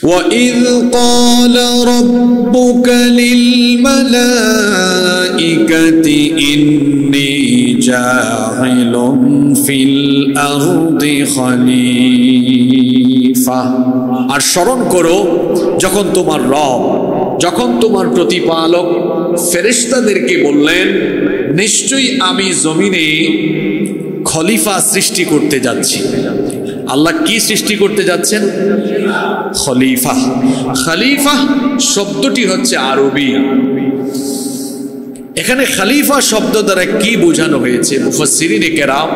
وَإِذْ قَالَ رَبُّكَ لِلْمَلَائِكَةِ إِنِّي جَاعِلٌ فِي الْأَرْضِ خَلِيفَةً। আর স্মরণ করো যখন তোমার রব, যখন তোমার প্রতিপালক ফেরেশতাদেরকে বললেন, নিশ্চয়ই আমি জমিনে খলিফা সৃষ্টি করতে যাচ্ছি। আল্লাহ কি সৃষ্টি করতে যাচ্ছেন? খলিফা। খলিফা শব্দটি হচ্ছে আরবি। এখানে খলিফা শব্দ দ্বারা কি বোঝানো হয়েছে মুফাসসিরিনে কেরাম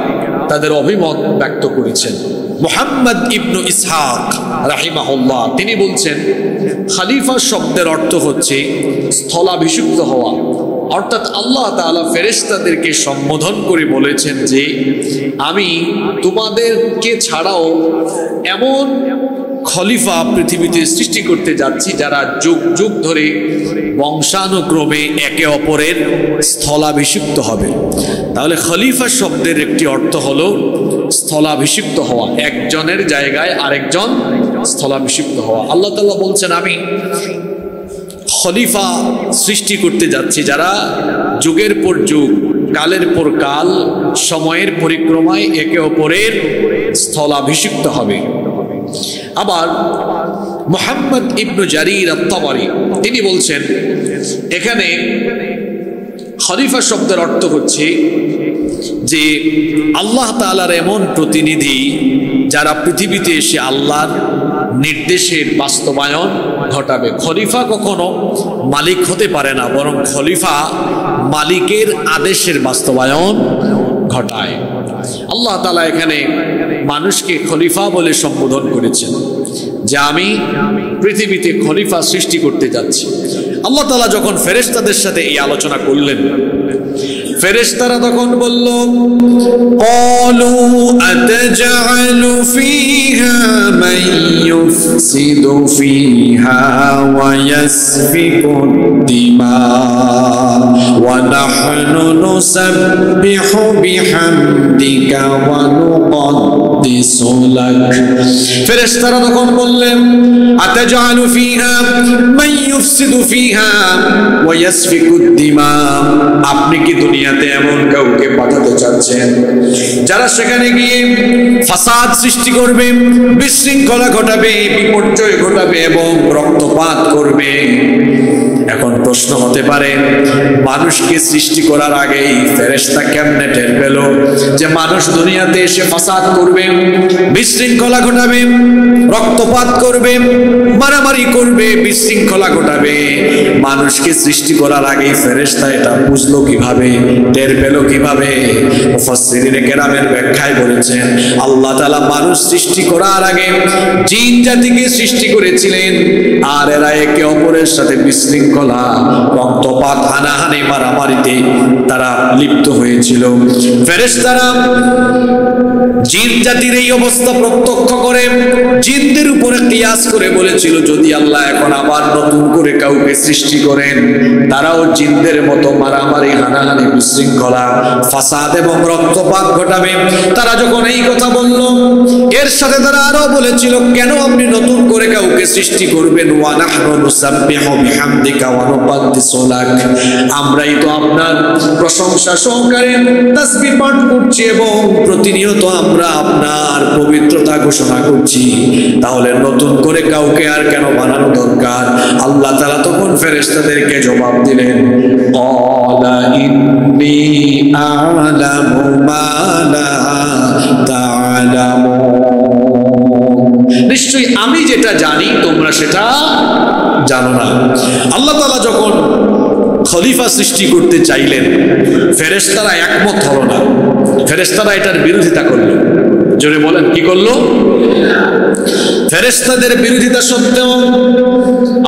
তাদের অভিমত ব্যক্ত করেছেন। মুহাম্মদ ইবনু ইসহাক রাহিমাহুল্লাহ তিনি বলছেন, খলিফা শব্দের অর্থ হচ্ছে স্থলাভিষিক্ত হওয়া। অর্থাৎ আল্লাহ তাআলা ফেরেশতাদেরকে সম্বোধন করে বলেছেন যে আমি তোমাদেরকে ছাড়াও এমন খলিফা পৃথিবীতে সৃষ্টি করতে যাচ্ছি যারা যুগ যুগ ধরে বংশানুক্রমে একে অপরের স্থলাভিষিক্ত হবে। তাহলে খলিফা শব্দের একটি অর্থ হলো স্থলাভিষিক্ত হওয়া, একজনের জায়গায় আরেকজন স্থলাভিষিক্ত হওয়া। আল্লাহ তাআলা বলছেন আমি খলিফা সৃষ্টি করতে যাচ্ছি যারা যুগের পর যুগ, কালের পর কাল, সময়ের পরিক্রমায় একে অপরের স্থলাভিষিক্ত হবে। আবার মুহাম্মদ ইবনু জারির আত-তাবারি তিনি বলছেন এখানে খলিফা শব্দের অর্থ হচ্ছে যে আল্লাহ তাআলার এমন প্রতিনিধি যারা পৃথিবীতে এসে আল্লাহর নির্দেশের বাস্তবায়ন ঘটাবে। খলিফা কখনো মালিক হতে পারে না, বরং খলিফা মালিকের আদেশের বাস্তবায়ন ঘটায়। আল্লাহ তাআলা এখানে মানুষকে খলিফা বলে সম্বোধন করেছেন যে আমি পৃথিবীতে খলিফা সৃষ্টি করতে যাচ্ছি। আল্লাহ তাআলা যখন ফেরেশতাদের সাথে এই আলোচনা করলেন, ফেরেশতারা তখন বলল, ক্বালু আতাজআলু ফীহা মান ইউফসিদু ফীহা ওয়া ইয়াসফিকু দিমা ওয়া নাহনু নুসাব্বিহু বিহামদিকা ওয়া নুকদ্দিসু লাক। ফেরেশতারা তখন বললেন, আতাজআলু ফীহা মান ইউফসিদু ফীহা ওয়া ইয়াসফিকু দিমা, আপনি কি দুনিয়াতে এমন কাউকে পাঠাতে চাচ্ছেন যারা সেখানে গিয়ে ফাসাদ সৃষ্টি করবে, বিশৃঙ্খলা ঘটাবে, বিপর্যয় ঘটাবে এবং রক্তপাত করবে? এখন প্রশ্ন হতে পারে, মানুষকে সৃষ্টি করার আগেই ফেরেশতা কেমনে টের পেল যে মানুষ দুনিয়াতে এসে ফাসাদ করবে, বিশৃঙ্খলা ঘটাবে, রক্তপাত করবে, মারামারি করবে, বিশৃঙ্খলা ঘটাবে? মানুষকে সৃষ্টি করার আগেই ফেরেশতা এটা বুঝলো কিভাবে, টের পেল কিভাবে? মুফাসসিরিনে কেরামের ব্যাখ্যায় বলেছেন আল্লাহ তাআলা মানুষ সৃষ্টি করার আগে জিন জাতিকে সৃষ্টি করেছিলেন, আর এরা একে অপরের সাথে বিশৃঙ্খলা, রক্তপাত, হানাহানি, মারামারিতে তারা লিপ্ত হয়েছিল। ফেরেশতারা জিন জাতির এই অবস্থা প্রত্যক্ষ করে জিনদের উপরে কিয়াস করে বলেছিল, যদি আল্লাহ এখন আবার নতুন করে কাউকে সৃষ্টি করেন তারাও জিনদের মতো মারামারি, হানাহানি, বিশৃঙ্খলা, ফাসাদ এবং রক্তপাত ঘটাবে। তারা যখন এই কথা বলল, এর সাথে তারা আরো বলেছিল, কেন আপনি নতুন করে কাউকে সৃষ্টি করবেন? ওয়া নাহনু নুসাব্বিহু বিহামদিকা ওয়া নুকদ্দিসু লাক, আমরাই তো আপনার প্রশংসা সহকারে তাসবিহ পাঠ করছি এবং প্রতিনিয়ত আমরা আপনার পবিত্রতা ঘোষণা করছি, তাহলে নতুন করে কাউকে আর কেন বানানো দরকার? আল্লাহ তাআলা তখন ফেরেশতাদেরকে জবাব দিলেন, ক্বালা ইন্নী আ'লামু মা লা তা'লামুন, নিশ্চয়ই আমি যেটা জানি তোমরা সেটা জানো না। আল্লাহ তাআলা যখন খলিফা সৃষ্টি করতে চাইলেন, ফেরেশতারা একমত হলো না, ফেরেশতারা এটার বিরোধিতা করলো। জোরে বলেন, কি করলো? ফেরেশতাদের বিরোধিতা সত্ত্বেও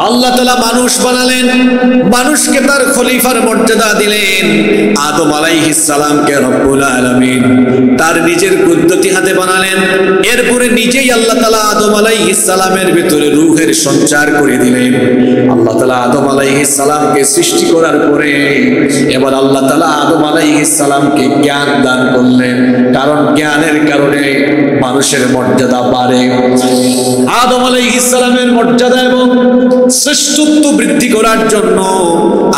আল্লাহ তাআলা মানুষ বানালেন, মানুষকে তার খলিফার মর্যাদা দিলেন। আদম আলাইহিস সালামকে রব্বুল আলামিন তার নিজের কুদরতি হাতে বানালেন। এরপরে নিজেই আল্লাহ তাআলা আদম আলাইহিস সালামের ভিতরে রূহের সঞ্চার করে দিলেন। আল্লাহ তাআলা আদম আলাইহিস সালামকে সৃষ্টি করার পরে এবার আল্লাহ তাআলা আদম আলাইহিস সালামকে জ্ঞান দান করলেন, কারণ জ্ঞানের কারণে মানুষের মর্যাদা বাড়ে। আদম আলাইহিস সালামের মর্যাদা শ্রেষ্ঠত্ব বৃদ্ধি করার জন্য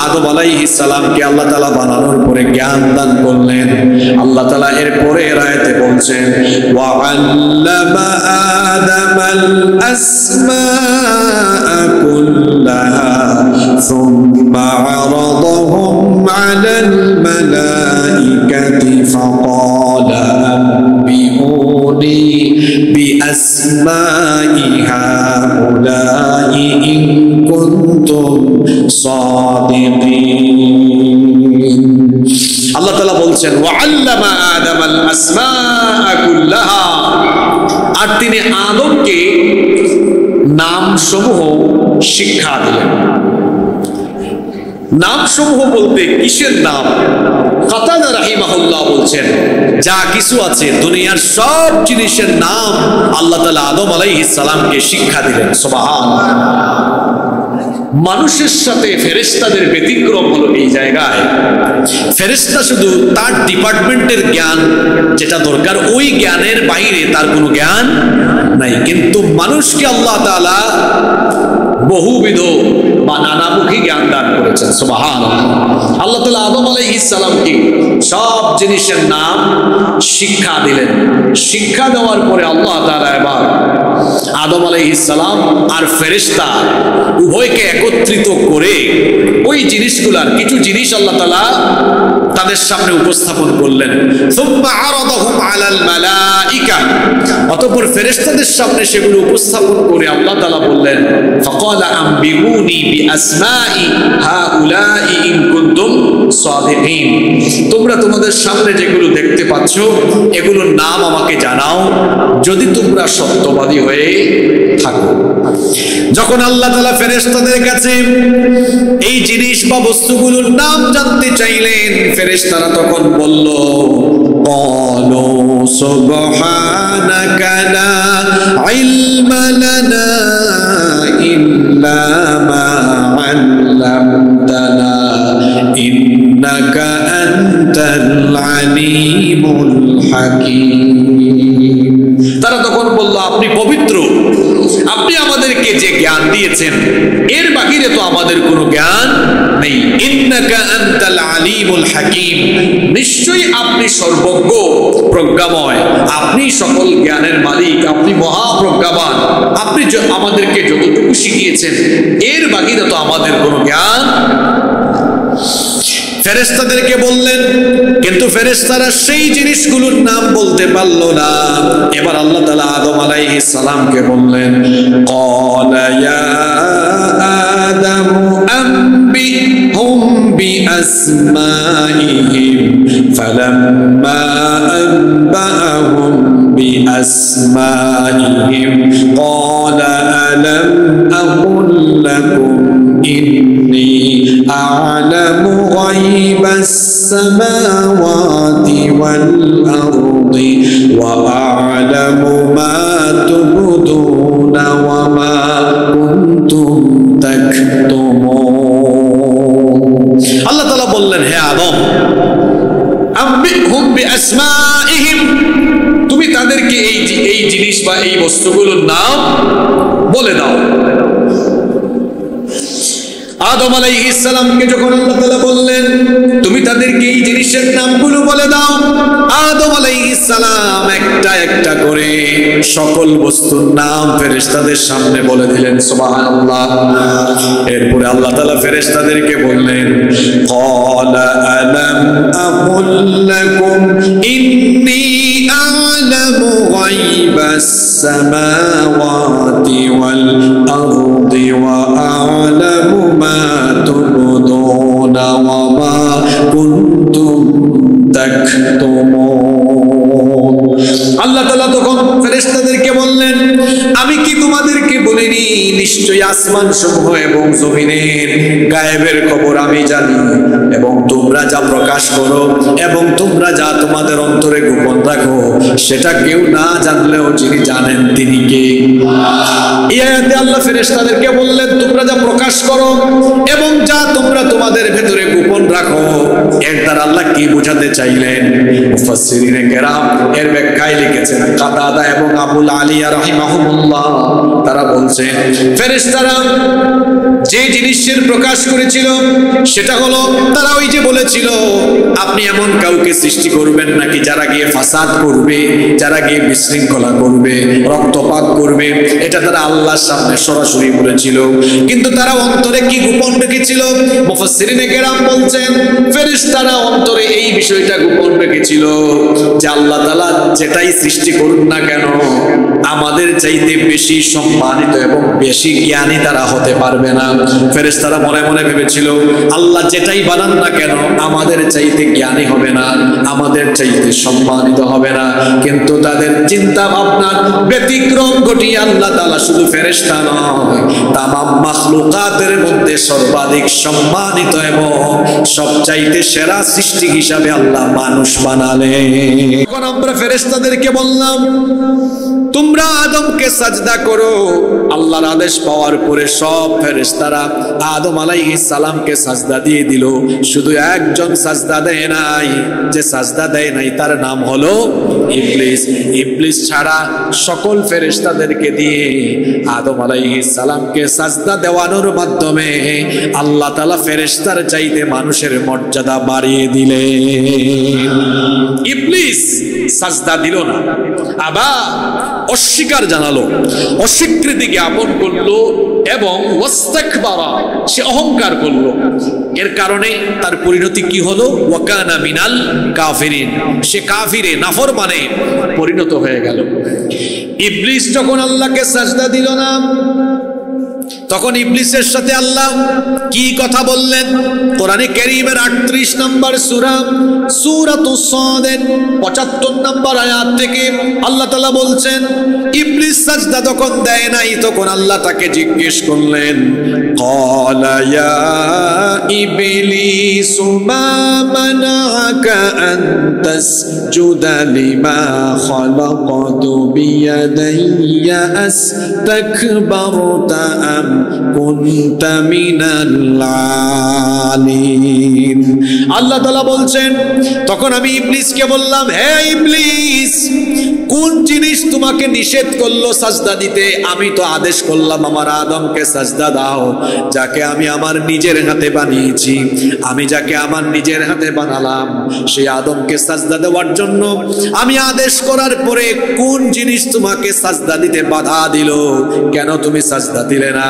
আদম আলাইহিস সালামকে আল্লাহ তাআলা বানানোর পরে জ্ঞান দান করলেন। আল্লাহ তাআলা এর পরে আয়াতে বলছেন ওয়া আল্লামা আদামাল আসমাআ কুল্লাহা সুম্মা আরাদাহুম আলাল মালাইকাতি ফাকালা আনবিউনি বিআসমাই হাউলাই ইন কুনতুম সাদিকিন। আল্লাহ তাআলা বলছেন ওয়া আল্লামা আদামাল আসমাআ কুল্লাহা, আর তিনি আদমকে নামসমূহ শিক্ষা দিলেন। নামসমূহ বলতে কিসের নাম? কাতাদা রাহিমাহুল্লাহ বলছেন যা কিছু আছে দুনিয়ার সব জিনিসের নাম আল্লাহ তাআলা আদম আলাইহিস সালামকে শিক্ষা দিলেন। সুবহানাল্লাহ। মানুষের সাথে ফেরেশতাদের ব্যতিক্রম হলো এই জায়গায়, ফেরেশতা শুধু তার ডিপার্টমেন্টের জ্ঞান যেটা দরকার ওই জ্ঞানের বাইরে তার কোনো জ্ঞান নাই, কিন্তু মানুষকে আল্লাহ তাআলা বহুবিধ বা নানামুখী জ্ঞান দান করেছেন। সুবহানাল্লাহ। আল্লাহ তাআলা আদম আলাইহিস সালামকে সব জিনিসের নাম শিক্ষা দিলেন। শিক্ষা দেওয়ার পরে আল্লাহ তাআলা এবার আদম আলাইহিস সালাম আর ফেরেশতা উভয়কে একত্রিত করে ওই জিনিসগুলার কিছু জিনিস আল্লাহ তাআলা তাদের সামনে উপস্থাপন করলেন। সুম্মা আরাদাহুম আলাল মালাইকা, অতঃপর ফেরেশতাদের সামনে সেগুলো উপস্থাপন করে আল্লাহ তাআলা বললেন ফাকালা আনবিউনি বিআসমাই হাউলাই ইন কুনতুম সাদিকিন, তোমরা তোমাদের সামনে যেগুলো দেখতে পাচ্ছ এগুলোর নাম আমাকে জানাও যদি তোমরা সত্যবাদী হয়ে থাকো। যখন আল্লাহ তাআলা ফেরেশতাদের কাছে এই জিনিস বা বস্তুগুলোর নাম জানতে চাইলেন, ফেরেশতারা তখন বলল ক্বালু সুবহানাকা লা ইলমা লানা ইল্লা মা আল্লামতানা ইন্নাকা আনতাল আলিমুল হাকীম। তারা তখন বলল আপনি পবিত্র, আপনি আমাদেরকে যে জ্ঞান দিয়েছেন এর বাহিরে তো আমাদের কোনো জ্ঞান নেই। ইন্নাকা আনতাল আলিমুল হাকীম, নিশ্চয়ই আপনি সর্বজ্ঞ প্রজ্ঞাময়, আপনি সকল জ্ঞানের মালিক, আপনি মহাপ্রজ্ঞাবান, আপনি আমাদেরকে যতটুকু শিখিয়েছেন এর বাহিরে তো আমাদের কোনো জ্ঞান। ফেরেশতাদেরকে বললেন, কিন্তু ফেরেশতারা সেই জিনিসগুলোর নাম বলতে পারল না। এবার আল্লাহ তাআলা আদম আলাইহিস সালামকে বললেন ক্বালা ইয়া আদামু আনবিহুম বিআসমাইহিম ফালাম্মা আনবাআহুম বিআসমাইহিম ক্বালা আলাম আকুল লাকুম ইন্নী আ'লামু গায়বাস সামাওয়াতি ওয়াল আরদি ওয়া আ'লামু মা তুবদুনা ওয়া মা কুনতুম তাকতুমুন। আল্লাহ তাআলা বললেন হে আদম আনবিহুম বিআসমাইহিম, তুমি তাদেরকে এই জিনিস বা এই বস্তুগুলোর নাম বলে দাও। আদম আলাইহিস সালামকে যখন আল্লাহ তাআলা বললেন তুমি তাদেরকে এই জিনিসের নামগুলো বলে দাও, আদম আলাইহিস সালাম একটা একটা করে সকল বস্তুর নাম ফেরেশতাদের সামনে বলে দিলেন। সুবহানাল্লাহ। এরপরে আল্লাহ তাআলা ফেরেশতাদেরকে বললেন ক্বালা আলাম আকুল লাকুম ইন্নী আ'লামু গায়বাস সামাওয়াতি ওয়াল আরদি ওয়া আ'লামু মা তুবদুনা ওয়া মা কুনতুম তাকতুমুন। আল্লাহ তাআলা তখন ফেরেশতাদেরকে বললেন আমি কি তোমাদেরকে বলিনি নিশ্চয়ই আসমান সমূহ এবং জমিনের গায়েবের খবর আমি জানি, এবং তোমরা যা প্রকাশ করো এবং তোমরা যা তোমাদের অন্তরে গোপন রাখো সেটা কেউ না জানলেও যিনি জানেন তিনি কে। এই আয়াতে আল্লাহ ফেরেশতাদেরকে বললেন তোমরা যা প্রকাশ করো এবং যা তোমরা তোমাদের ভেতরে গোপন রাখো, এর দ্বারা আল্লাহ কি বোঝাতে চাইলেন? মুফাসসিরিনে কেরাম এর ব্যাখ্যায় লিখেছেন কাতাদা এবং আবুল আলিয়া রাহিমাহুমুল্লাহ, তারা বলছেন ফেরেশতারা যে জিনিসের প্রকাশ করেছিল সেটা হলো, তারা ওই যে বলেছিল আপনি এমন কাউকে সৃষ্টি করবেন নাকি যারা গিয়ে ফাসাদ করবে, যারা গিয়ে বিশৃঙ্খলা করবে, রক্তপাত করবে। এটা তারা আল্লাহর সামনে সরাসরি বলেছিল, কিন্তু তারা অন্তরে কি গোপন রেখেছিল? মুফাসসিরিনে কেরাম বলছেন ফেরেশতারা অন্তরে এই বিষয়টা গোপন রেখেছিল যে আল্লাহ তাআলা যেটাই সৃষ্টি করুন না কেন আমাদের চাইতে বেশি সম্মানিত এবং বেশি জ্ঞানী তারা হতে পারবে না। ফেরেশতারা মনে মনে ভেবেছিল আল্লাহ যেটাই বানান না কেন আমাদের চাইতে জ্ঞানী হবে না, আমাদের চাইতে সম্মানিত হবে না। কিন্তু তাদের চিন্তা ভাবনা ব্যতিক্রম ঘটিয়ে আল্লাহ তাআলা শুধু ফেরেশতা নয়, তামাম মাখলুকাতের মধ্যে সর্বাধিক সম্মানিত এবং সবচাইতে সেরা সৃষ্টি হিসাবে আল্লাহ মানুষ বানালেন। এখন আমরা ফেরেশতাদেরকে বললাম তোমরা আদমকে সাজদা করো। আল্লাহর আদেশ পাওয়ার পরে সব ফেরেশতারা আদম আলাইহিস সালামকে সাজদা দিয়ে দিল। শুধু একজন সাজদা দেয় নাই, যে সাজদা দেয় নাই তার নাম হলো ইবলিস। ইবলিস ছাড়া সকল ফেরেশতাদেরকে দিয়ে আদম আলাইহিস সালামকে সাজদা দেওয়ানোর মাধ্যমে আল্লাহ তাআলা ফেরেশতার চাইতে মানুষের মর্যাদা বাড়িয়ে দিলেন। ইবলিস সাজদা দিল না, আবার অস্বীকার জানালো, অস্বীকৃতি জ্ঞাপন করলো এবং ওয়াস্তাকবারা, সে অহংকার করলো। এর কারণে তার পরিণতি কি হলো? ওয়াকানা মিনাল কাফিরিন, সে কাফিরে নাফরমানে পরিণত হয়ে গেল। ইবলিস যখন আল্লাহকে সাজদা দিল না, তখন ইবলিসের সাথে আল্লাহ কি কথা বললেন? কোরআনে কারীমের 38 নম্বর সূরা সূরাতুস সাদের 75 নম্বর আয়াত থেকে আল্লাহ তাআলা বলছেন ইবলিস সাজদা যখন দেয় নাই তখন আল্লাহ তাকে জিজ্ঞেস করলেন, ক্বালা ইয়া ইবলিস মা মানাআকা আন তাসজুদা লিমা খালাকতু বিয়াদাইয়া আস্তাকবারতা আম কুনতা মিনাল আলিন। আল্লাহ তাআলা বলছেন তখন আমি ইবলিসকে বললাম, হে ইবলিস, কোন জিনিস তোমাকে নিষেধ করলো সাজদা দিতে? আমি তো আদেশ করলাম আমার আদমকে সাজদা দাও, যাকে আমি আমার নিজের হাতে বানিয়েছি। আমি যাকে আমার নিজের হাতে বানালাম সেই আদমকে সাজদা দেওয়ার জন্য আমি আদেশ করার পরে কোন জিনিস তোমাকে সাজদা দিতে বাধা দিল? কেন তুমি সাজদা দিলে না?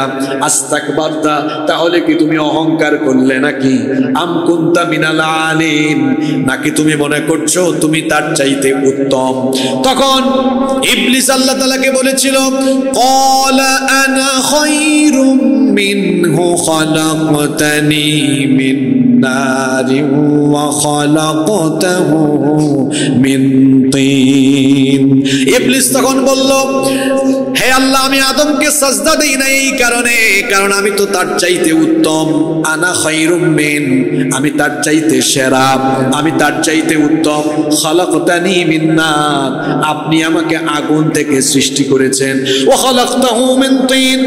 আস্তাকবারতা, তাহলে কি তুমি অহংকার করলে নাকি? আম কুনতা মিনাল আলিন, নাকি তুমি মনে করছো তুমি তার চাইতে উত্তম? তখন ইবলিস আল্লাহ তাআলাকে বলেছিল, ক্বালা আনা খায়রুম মিনহু খালাকতানি মিন নারিন ওয়া খালাকতাহু মিন তিন। ইবলিস তখন বলল, হে আল্লাহ, আমি আদমকে সাজদা দেই না এই কারণে, কারণ আমি তো তার চাইতে উত্তম। আনা খায়রুম মিন, আমি তার চাইতে সেরা, আমি তার চাইতে উত্তম। খালাকতানি মিন নার, আপনি আমাকে আগুন থেকে সৃষ্টি করেছেন। ওয়া খালাকতাহু মিন তিন,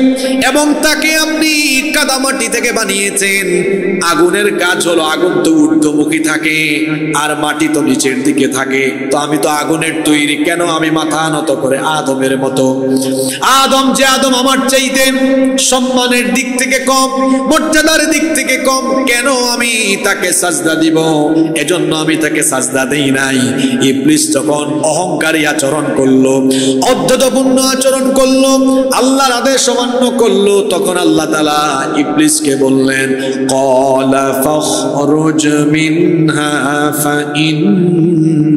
এবং তাকে আপনি কাদামাটি থেকে বানিয়েছেন। আগুনের কাজ হলো, আগুন তো ঊর্ধ্বমুখী থাকে আর মাটি তো নিচের দিকে থাকে, তো আমি তো আগুনের তৈরি, কেন আমি মাথা নত করে আদমের মতো? আদম যে আদম আমার চাইতে সম্মানের দিক থেকে কম, মর্যাদার দিক থেকে কম, কেন আমি তাকে সাজদা দিব? এজন্য আমি তাকে সাজদা দেই নাই। ইবলিস যখন অহংকারী আচরণ করলো, অধ্যতপূর্ণ আচরণ করলো, আল্লাহর আদেশ অমান্য করলো, তখন আল্লাহ তাআলা ইবলিসকে বললেন, ক্বালা ফাখরুজ মিনহা ফাইন্নাকা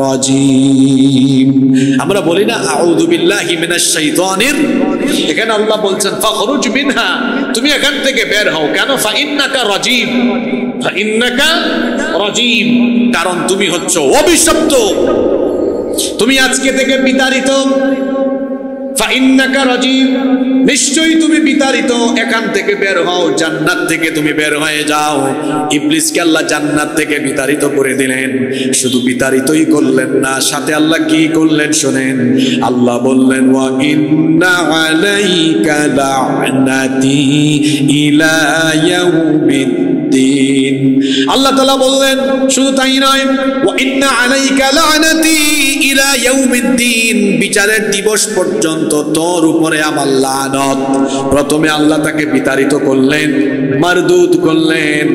রাজিম। আমরা বলি না আউযু বিল্লাহি মিনাশ শাইতানির, এখানে আল্লাহ বলছেন ফাখরুজ মিনহা, তুমি এখান থেকে বের হও। কেন? ফাইন্নাকা রাজিম, ফাইন্নাকা রাজিম, কারণ তুমি হচ্ছে অভিশপ্ত, তুমি আজকে থেকে বিতাড়িত। ফাইন্নাকা রাজিম, নিশ্চয়ই তুমি বিতাড়িত, এখান থেকে বের হও, জান্নাত থেকে তুমি বের হয়ে যাও। ইবলিসকে আল্লাহ জান্নাত থেকে বিতাড়িত করে দিলেন। শুধু বিতাড়িতই করলেন না, সাথে আল্লাহ কি করলেন শুনেন। আল্লাহ বললেন, ওয়া ইন্না আলাইকা লা'নাতি ইলা ইয়াউমিদ ইয়াউমিদ্দিন। আল্লাহ তাআলা বললেন শুধু তাই নয়, ওয়া ইন্না আলাইকা লা'নাতি ইলা ইয়াউমিদ্দিন, বিচারের দিবস পর্যন্ত তোর উপরে আমার লানত। প্রথমে আল্লাহ তাকে বিতাড়িত করলেন, মারদুদ করলেন,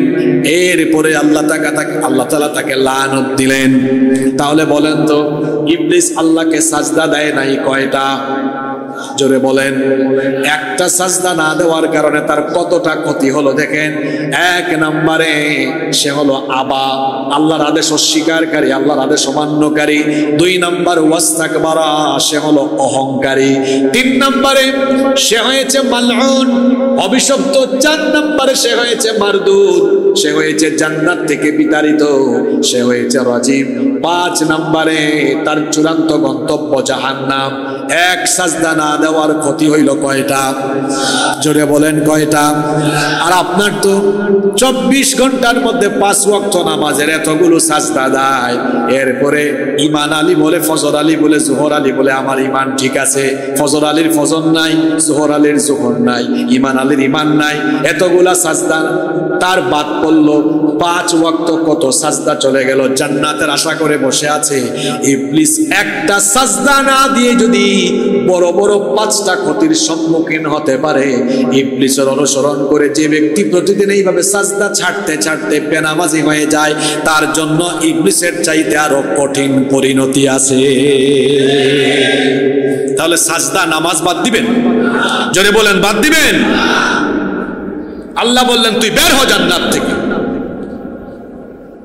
এরপরে আল্লাহ তাআলা তাকে লানত দিলেন। তাহলে বলেন তো ইবলিস আল্লাহকে সাজদা দেয় নাই কয়টা? জোরে বলেন। একটা সাজদা না দেওয়ার কারণে তার কতটা ক্ষতি হলো দেখেন। এক নম্বরে সে হলো আবা, আল্লাহর আদেশ অস্বীকারী, আল্লাহর আদেশ অমান্যকারী। দুই নম্বর ওয়াস্তাকবারা, সে হলো অহংকারী। তিন নম্বরে সে হয়েছে মালউন, অভিশপ্ত। চার নম্বরে সে হয়েছে মারদুদ, সে হয়েছে জান্নাত থেকে বিতাড়িত, সে হয়েছে রাজিম। পাঁচ নম্বরে তার চূড়ান্ত গন্তব্য জাহান্নাম। এক সাজদা না দেওয়ার ক্ষতি হইল কয়টা? জোরে বলেন কয়টা? আর আপনার তো 24 ঘন্টার মধ্যে 5 ওয়াক্ত নামাজের এতগুলো সাজদা দেয়, এরপরে ইমান আলী বলে, ফজর আলী বলে, জোহর আলী বলে আমার ইমান ঠিক আছে। ফজর আলীর ফজর নাই, জোহর আলীর জোহর নাই, ইমান আলীর ইমান নাই। এতগুলা সাজদা তার বাদ পড়লো, 5 ওয়াক্ত কত সাজদা চলে গেল। জান্নাতের আশা করে বসে আছে। ইবলিস একটা সাজদা না দিয়ে যদি বড় বড় 5টা ক্ষতির সম্মুখীন হতে পারে, ইবলিসের অনুসরণ করে যে ব্যক্তি প্রতিদিন এইভাবে সাজদা ছাড়তে ছাড়তে বেনামাজি হয়ে যায়, তার জন্য ইবলিসের চাইতে আরো কঠিন পরিণতি আছে। তাহলে সাজদা নামাজ বাদ দিবেন? জোরে বলেন বাদ দিবেন? আল্লাহ বললেন তুই বের হ জান্নাত থেকে।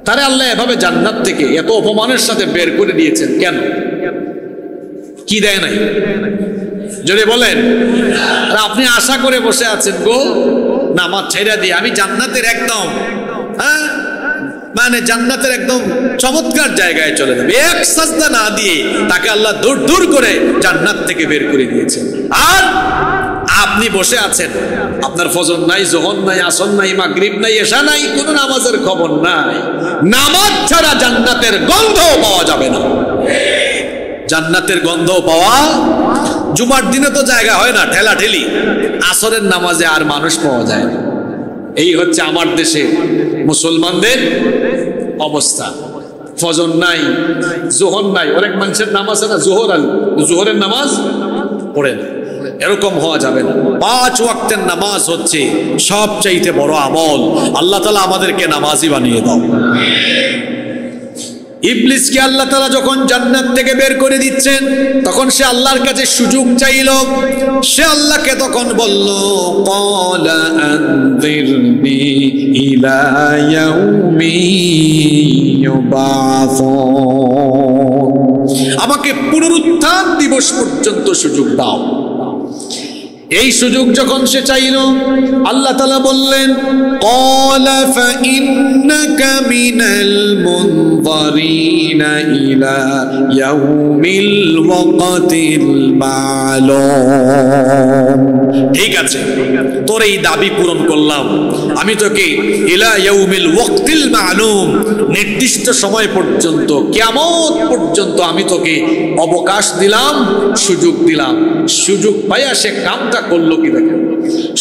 তারে আল্লাহ এভাবে জান্নাত থেকে এত অপমানের সাথে বের করে দিয়েছেন কেন? কি দেয় নাই? যদি বলেন আপনি আশা করে বসে আছেন গো নামাজ ছেড়ে দিয়ে আমি জান্নাতের একদম মানে জান্নাতের একদম চমৎকার জায়গায় চলে যাবে, এক সাজদা না দিয়ে তাকে আল্লাহ দূর দূর করে জান্নাত থেকে বের করে দিয়েছেন। আর আপনি বসে আছেন, আপনার ফজর নাই, যোহর নাই, আসর নাই, মাগরিব নাই, এশা নাই, কোনো নামাজের খবর নাই। নামাজ ছাড়া জান্নাতের গন্ধ পাওয়া যাবে না। জান্নাতের গন্ধ পাওয়া, জুমার দিনে তো জায়গা হয় না, ঠেলা ঠেলি। আসরের নামাজে আর মানুষ পাওয়া যায় না। এই হচ্ছে আমার দেশে মুসলমানদের অবস্থা। ফজর নাই, যোহর নাই, অনেক মানুষের নামাজ আছে না, জোহরের নামাজ পড়ে না। এরকম হওয়া যাবে না। 5 ওয়াক্তের নামাজ হচ্ছে সবচাইতে বড় আমল। আল্লাহ তাআলা আমাদেরকে নামাজি বানিয়ে দাও। ইবলিসকে আল্লাহ তাআলা যখন জান্নাত থেকে বের করে দিচ্ছেন, তখন সে আল্লাহর কাছে সুযোগ চাইল। সে আল্লাহকে তখন বলল, ক্বালা আনযিরনি ইলা ইয়াউমি ইউবাসুন, আমাকে পুনরুত্থান দিবস পর্যন্ত সুযোগ দাও। এই সুযোগ যখন সে চাইল, আল্লাহ তাআলা বললেন, ক্বালা ফাইন্নাকা মিনাল মুনযারিনা ইলা ইয়াউমিল ওয়াক্তিল মা'লুম। ঠিক আছে, তোর এই দাবি পূরণ করলাম। আমি তোকে ইলা ইয়াউমিল ওয়াক্তিল মা'লুম, নির্দিষ্ট সময় পর্যন্ত, কিয়ামত পর্যন্ত আমি তোকে অবকাশ দিলাম, সুযোগ দিলাম। সুযোগ পাইয়া সে কামটা করলো কি দেখেন।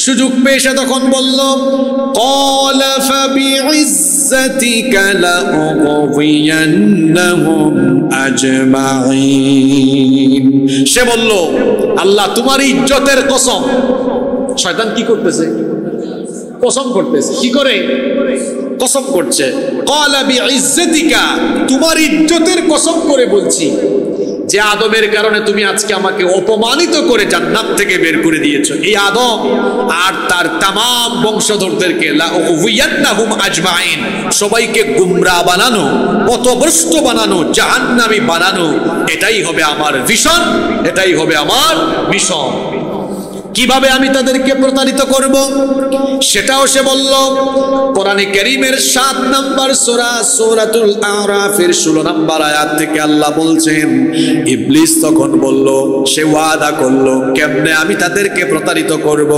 সুযোগ পেয়ে সে তখন বলল, ক্বালা ফাবিইজ্জাতিকা লাউগওয়িয়ান্নাহুম আজমাইন। সে বলল, আল্লাহ তোমার ইজ্জতের কসম। শয়তান কি করতেছে? কসম করতেছে। কি করে কসম করছে? ক্বালা বিইজ্জাতিকা, তোমার ইজ্জতের কসম করে বলছি, যে আদমের কারণে তুমি আজকে আমাকে অপমানিত করে জান্নাত থেকে বের করে দিয়েছো, এই আদম আর তার তামাম বংশধরদেরকে লাউগওয়িয়ান্নাহুম আজমাইন, সবাইকে গুমরাহ বানানো, পথভ্রষ্ট বানানো, জাহান্নামী বানানো, এটাই হবে আমার ভিশন, এটাই হবে আমার মিশন। কিভাবে আমি তাদেরকে প্রতারিত করব সেটাও সে বলল। কোরআনে কারীমের 7 নম্বর সূরা সূরাতুল আরাফের 16 নম্বর আয়াত থেকে আল্লাহ বলছেন, ইবলিস তখন বলল, সে ওয়াদা করলো, কেমনে আমি তাদেরকে প্রতারিত করব।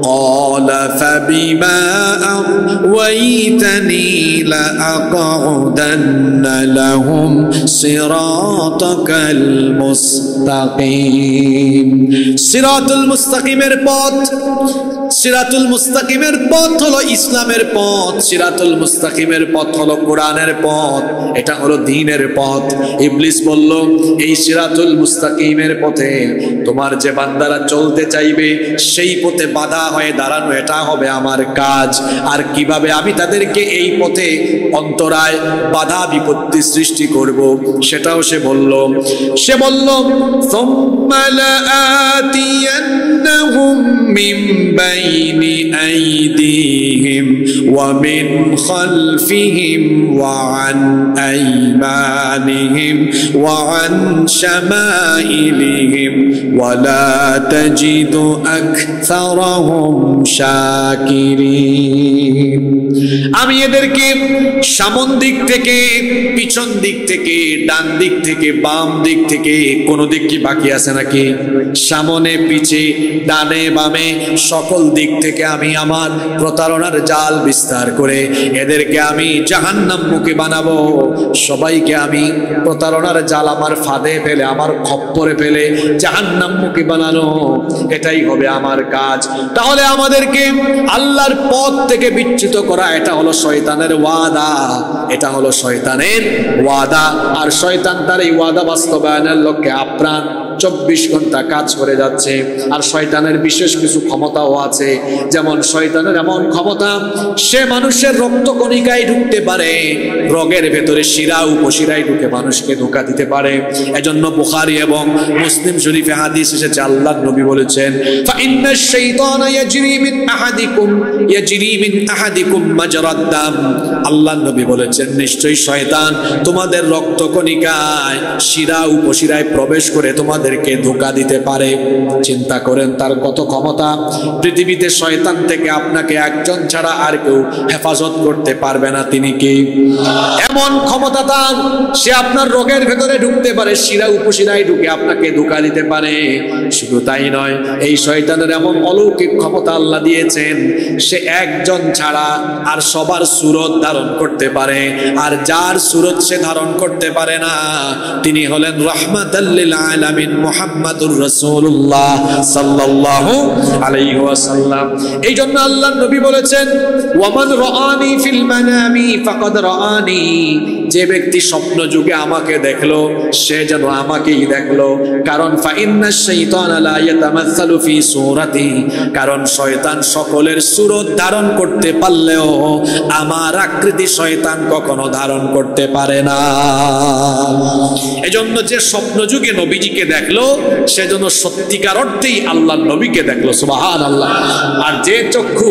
ক্বালা ফাবিমা আওয়াইতানি লাআকউদান্না লাহুম সিরাতাকাল মুস্তাকিম। সিরাতুল মুস্তাকিমের পথ, সিরাতুল মুস্তাকিম মুস্তাকিমের পথ হলো ইসলামের পথ, সিরাতুল মুস্তাকিমের পথ হলো কোরআনের পথ, এটা হলো দ্বীনের পথ। ইবলিস বলল, এই সিরাতুল মুস্তাকিমের পথে তোমার যে বান্দারা চলতে চাইবে সেই পথে বাধা হয়ে দাঁড়ানো, এটা হবে আমার কাজ। আর কিভাবে আমি তাদেরকে এই পথে অন্তরায় বাধা বিপত্তি সৃষ্টি করব সেটাও সে বলল। সুম্মা লাআতিয়ান্নাহুম মিন বাইনি আইদিহিম ওয়া মিন খালফিহিম ওয়া আন আইমানিহিম ওয়া আন শামাইলিহিম ওয়া লা তাজিদু আকসারাহুম শাকিরিন। আমি এদেরকে সামন দিক থেকে, পিছন দিক থেকে, ডান দিক থেকে, বাম দিক থেকে, কোন দিক কি বাকি আছে নাকি? সামনে পিছে ডানে বামে সকল দিক থেকে আমি আমার প্রতারণার জাল বিস্তার করে এদেরকে আমি জাহান্নামমুখী বানাবো। সবাইকে আমি প্রতারণার জাল আমার ফাঁদে ফেলে, আমার খপ্পরে ফেলে জাহান্নামমুখী বানানো, এটাই হবে আমার কাজ। তাহলে আমাদেরকে আল্লাহর পথ থেকে বিচ্যুত করা, এটা হলো শয়তানের ওয়াদা, এটা হলো শয়তানের ওয়াদা। আর শয়তান তার এই ওয়াদা বাস্তবায়নের লক্ষ্যে আপ্রাণ 24 ঘন্টা কাজ করে যাচ্ছে। আর শয়তানের বিশেষ কিছু ক্ষমতাও আছে, যেমন শয়তানের এমন ক্ষমতা, সে মানুষের রক্তকণিকায় ঢুকতে পারে, রগের ভেতরে শিরা উপশিরায় ঢুকে মানুষকে ধোঁকা দিতে পারে। এজন্য বুখারী এবং মুসলিম শরীফে হাদিস এসেছে, আল্লাহর নবী বলেছেন, ফাইন্নাশ শাইতানা ইয়াজরি মিন আহাদিকুম মাজরাদ দাম। আল্লাহর নবী বলেছেন, নিশ্চয়ই শয়তান তোমাদের রক্তকণিকায় শিরা উপশিরায় প্রবেশ করে তোমাদেরকে ধোঁকা দিতে পারে। চিন্তা করেন তার কত ক্ষমতা। পৃথিবীতে শয়তান থেকে আপনাকে একজন ছাড়া আর কেউ হেফাজত করতে পারবে না। তিনি কি? এমন ক্ষমতা তার, সে আপনার রোগের ভেতরে ঢুকতে পারে, শিরা উপশিরায় ঢুকে আপনাকে ধোঁকা দিতে পারে। শুধু তাই নয়, এই শয়তানের এমন অলৌকিক ক্ষমতা আল্লাহ দিয়েছেন, সে একজন ছাড়া আর সবার সুরত ধারণ করতে পারে। আর যার সুরত সে ধারণ করতে পারে না, তিনি হলেন রাহমাতাল লিল আলামিন মুহাম্মাদুর রাসূলুল্লাহ সাল্লাল্লাহু আলাইহি ওয়াসাল্লাম। এই জন্য আল্লাহর নবী বলেছেন, ওয়ামান রাআনি ফিল মানামি ফাকাদ রাআনি। যে ব্যক্তি স্বপ্ন যুগে আমাকে দেখলো, সে যেন আমাকেই দেখলো। কারণ ফাইন্নাশ শাইতানা লা ইয়াতামাসসালু ফি সূরাতি, কারণ শয়তান সকলের সুরত ধারণ করতে পারলেও আমার আকৃতি শয়তান কখনো ধারণ করতে পারে না। এজন্য যে স্বপ্ন যুগে নবীজিকে দেখলো, সেজন্য সত্যিকার অর্থেই আল্লাহর নবীকে দেখলো। সুবহানাল্লাহ। আর যে চক্ষু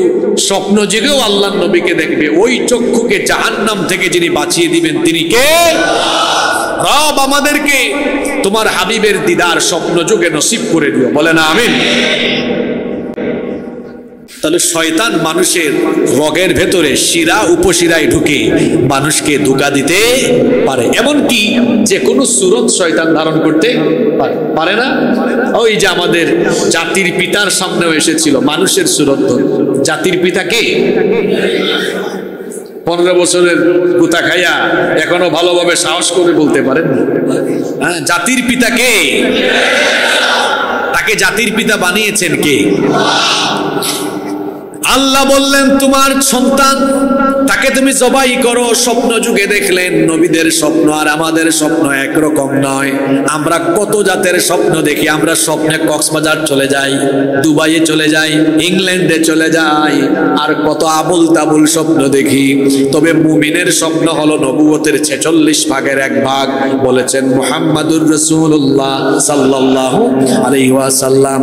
স্বপ্ন যুগেও আল্লাহর নবীকে দেখবে, ওই চক্ষুকে জাহান্নাম থেকে যিনি বাঁচিয়ে দিবেন তিনি কে? রব আমাদেরকে তোমার হাবিবের দিদার স্বপ্ন যুগে নসিব করে দিও, বলেন আমিন। তাহলে শয়তান মানুষের রগের ভেতরে শিরা উপশিরায় ঢুকে মানুষকে ধোঁকা দিতে পারে। এমনকি যে কোনো সুরত শয়তান ধারণ করতে পারে না। ওই যে আমাদের জাতির পিতার সামনেও এসেছিল মানুষের সুরত ধরে। জাতির পিতা কে? 15 বছরের গুতা খাইয়া এখনো ভালোভাবে সাহস করে বলতে পারেন, হ্যাঁ, জাতির পিতা কে? তাকে জাতির পিতা বানিয়েছেন কে? আল্লাহ বললেন, তোমার সন্তান তাকে তুমি জবাই করো। স্বপ্ন যুগে দেখলেন নবীদের স্বপ্ন আর আমাদের স্বপ্ন একরকম নয়। আমরা কত জাতের স্বপ্ন দেখি। আমরা স্বপ্নে কক্সবাজার চলে যাই, দুবাইয়ে চলে যাই, ইংল্যান্ডে চলে যাই, আর কত আবুল তাবুল স্বপ্ন দেখি। তবে মুমিনের স্বপ্ন হলো নবুয়তের 46 ভাগের 1 ভাগ। বলেছেন মুহাম্মাদুর রাসূলুল্লাহ সাল্লাল্লাহু আলাইহি ওয়াসাল্লাম।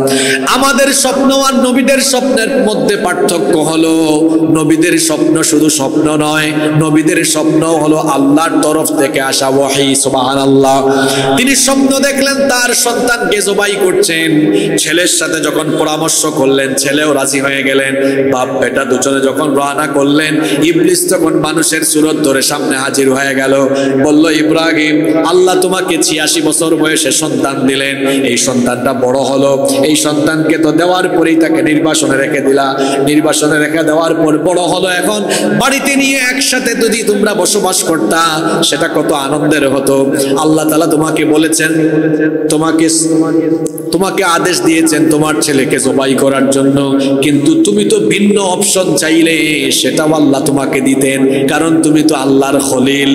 আমাদের স্বপ্ন আর নবীদের স্বপ্নের মধ্যে পার্থক্য হলো, নবীদের স্বপ্ন শুধু স্বপ্ন নয়, নবীদের স্বপ্ন হলো আল্লাহর তরফ থেকে আসা ওহী। সুবহানাল্লাহ। তিনি স্বপ্ন দেখলেন তার সন্তানকে জবাই করছেন। ছেলের সাথে যখন পরামর্শ করলেন, ছেলেও রাজি হয়ে গেলেন। বাপ বেটা দুজনে যখন রওনা করলেন, ইবলিস তখন মানুষের সুরত ধরে সামনে হাজির হয়ে গেল। বলল, ইব্রাহিম, আল্লাহ তোমাকে 86 বছর বয়সে সন্তান দিলেন, এই সন্তানটা বড় হলো, এই সন্তানকে তো দেওয়ার পরেই তাকে নির্বাসনে রেখে দিলা। অভিবাসনে রেখে দেওয়ার পর বড় হলো, এখন বাড়িতে নিয়ে একসাথে যদি তোমরা বসবাস করতা সেটা কত আনন্দের হতো। আল্লাহ তাআলা তোমাকে বলেছেন, তোমাকে আদেশ দিয়েছেন তোমার ছেলেকে জবাই করার জন্য, কিন্তু তুমি তো ভিন্ন অপশন চাইলে সেটাও আল্লাহ তোমাকে দিতেন, কারণ তুমি তো আল্লাহর খলিল।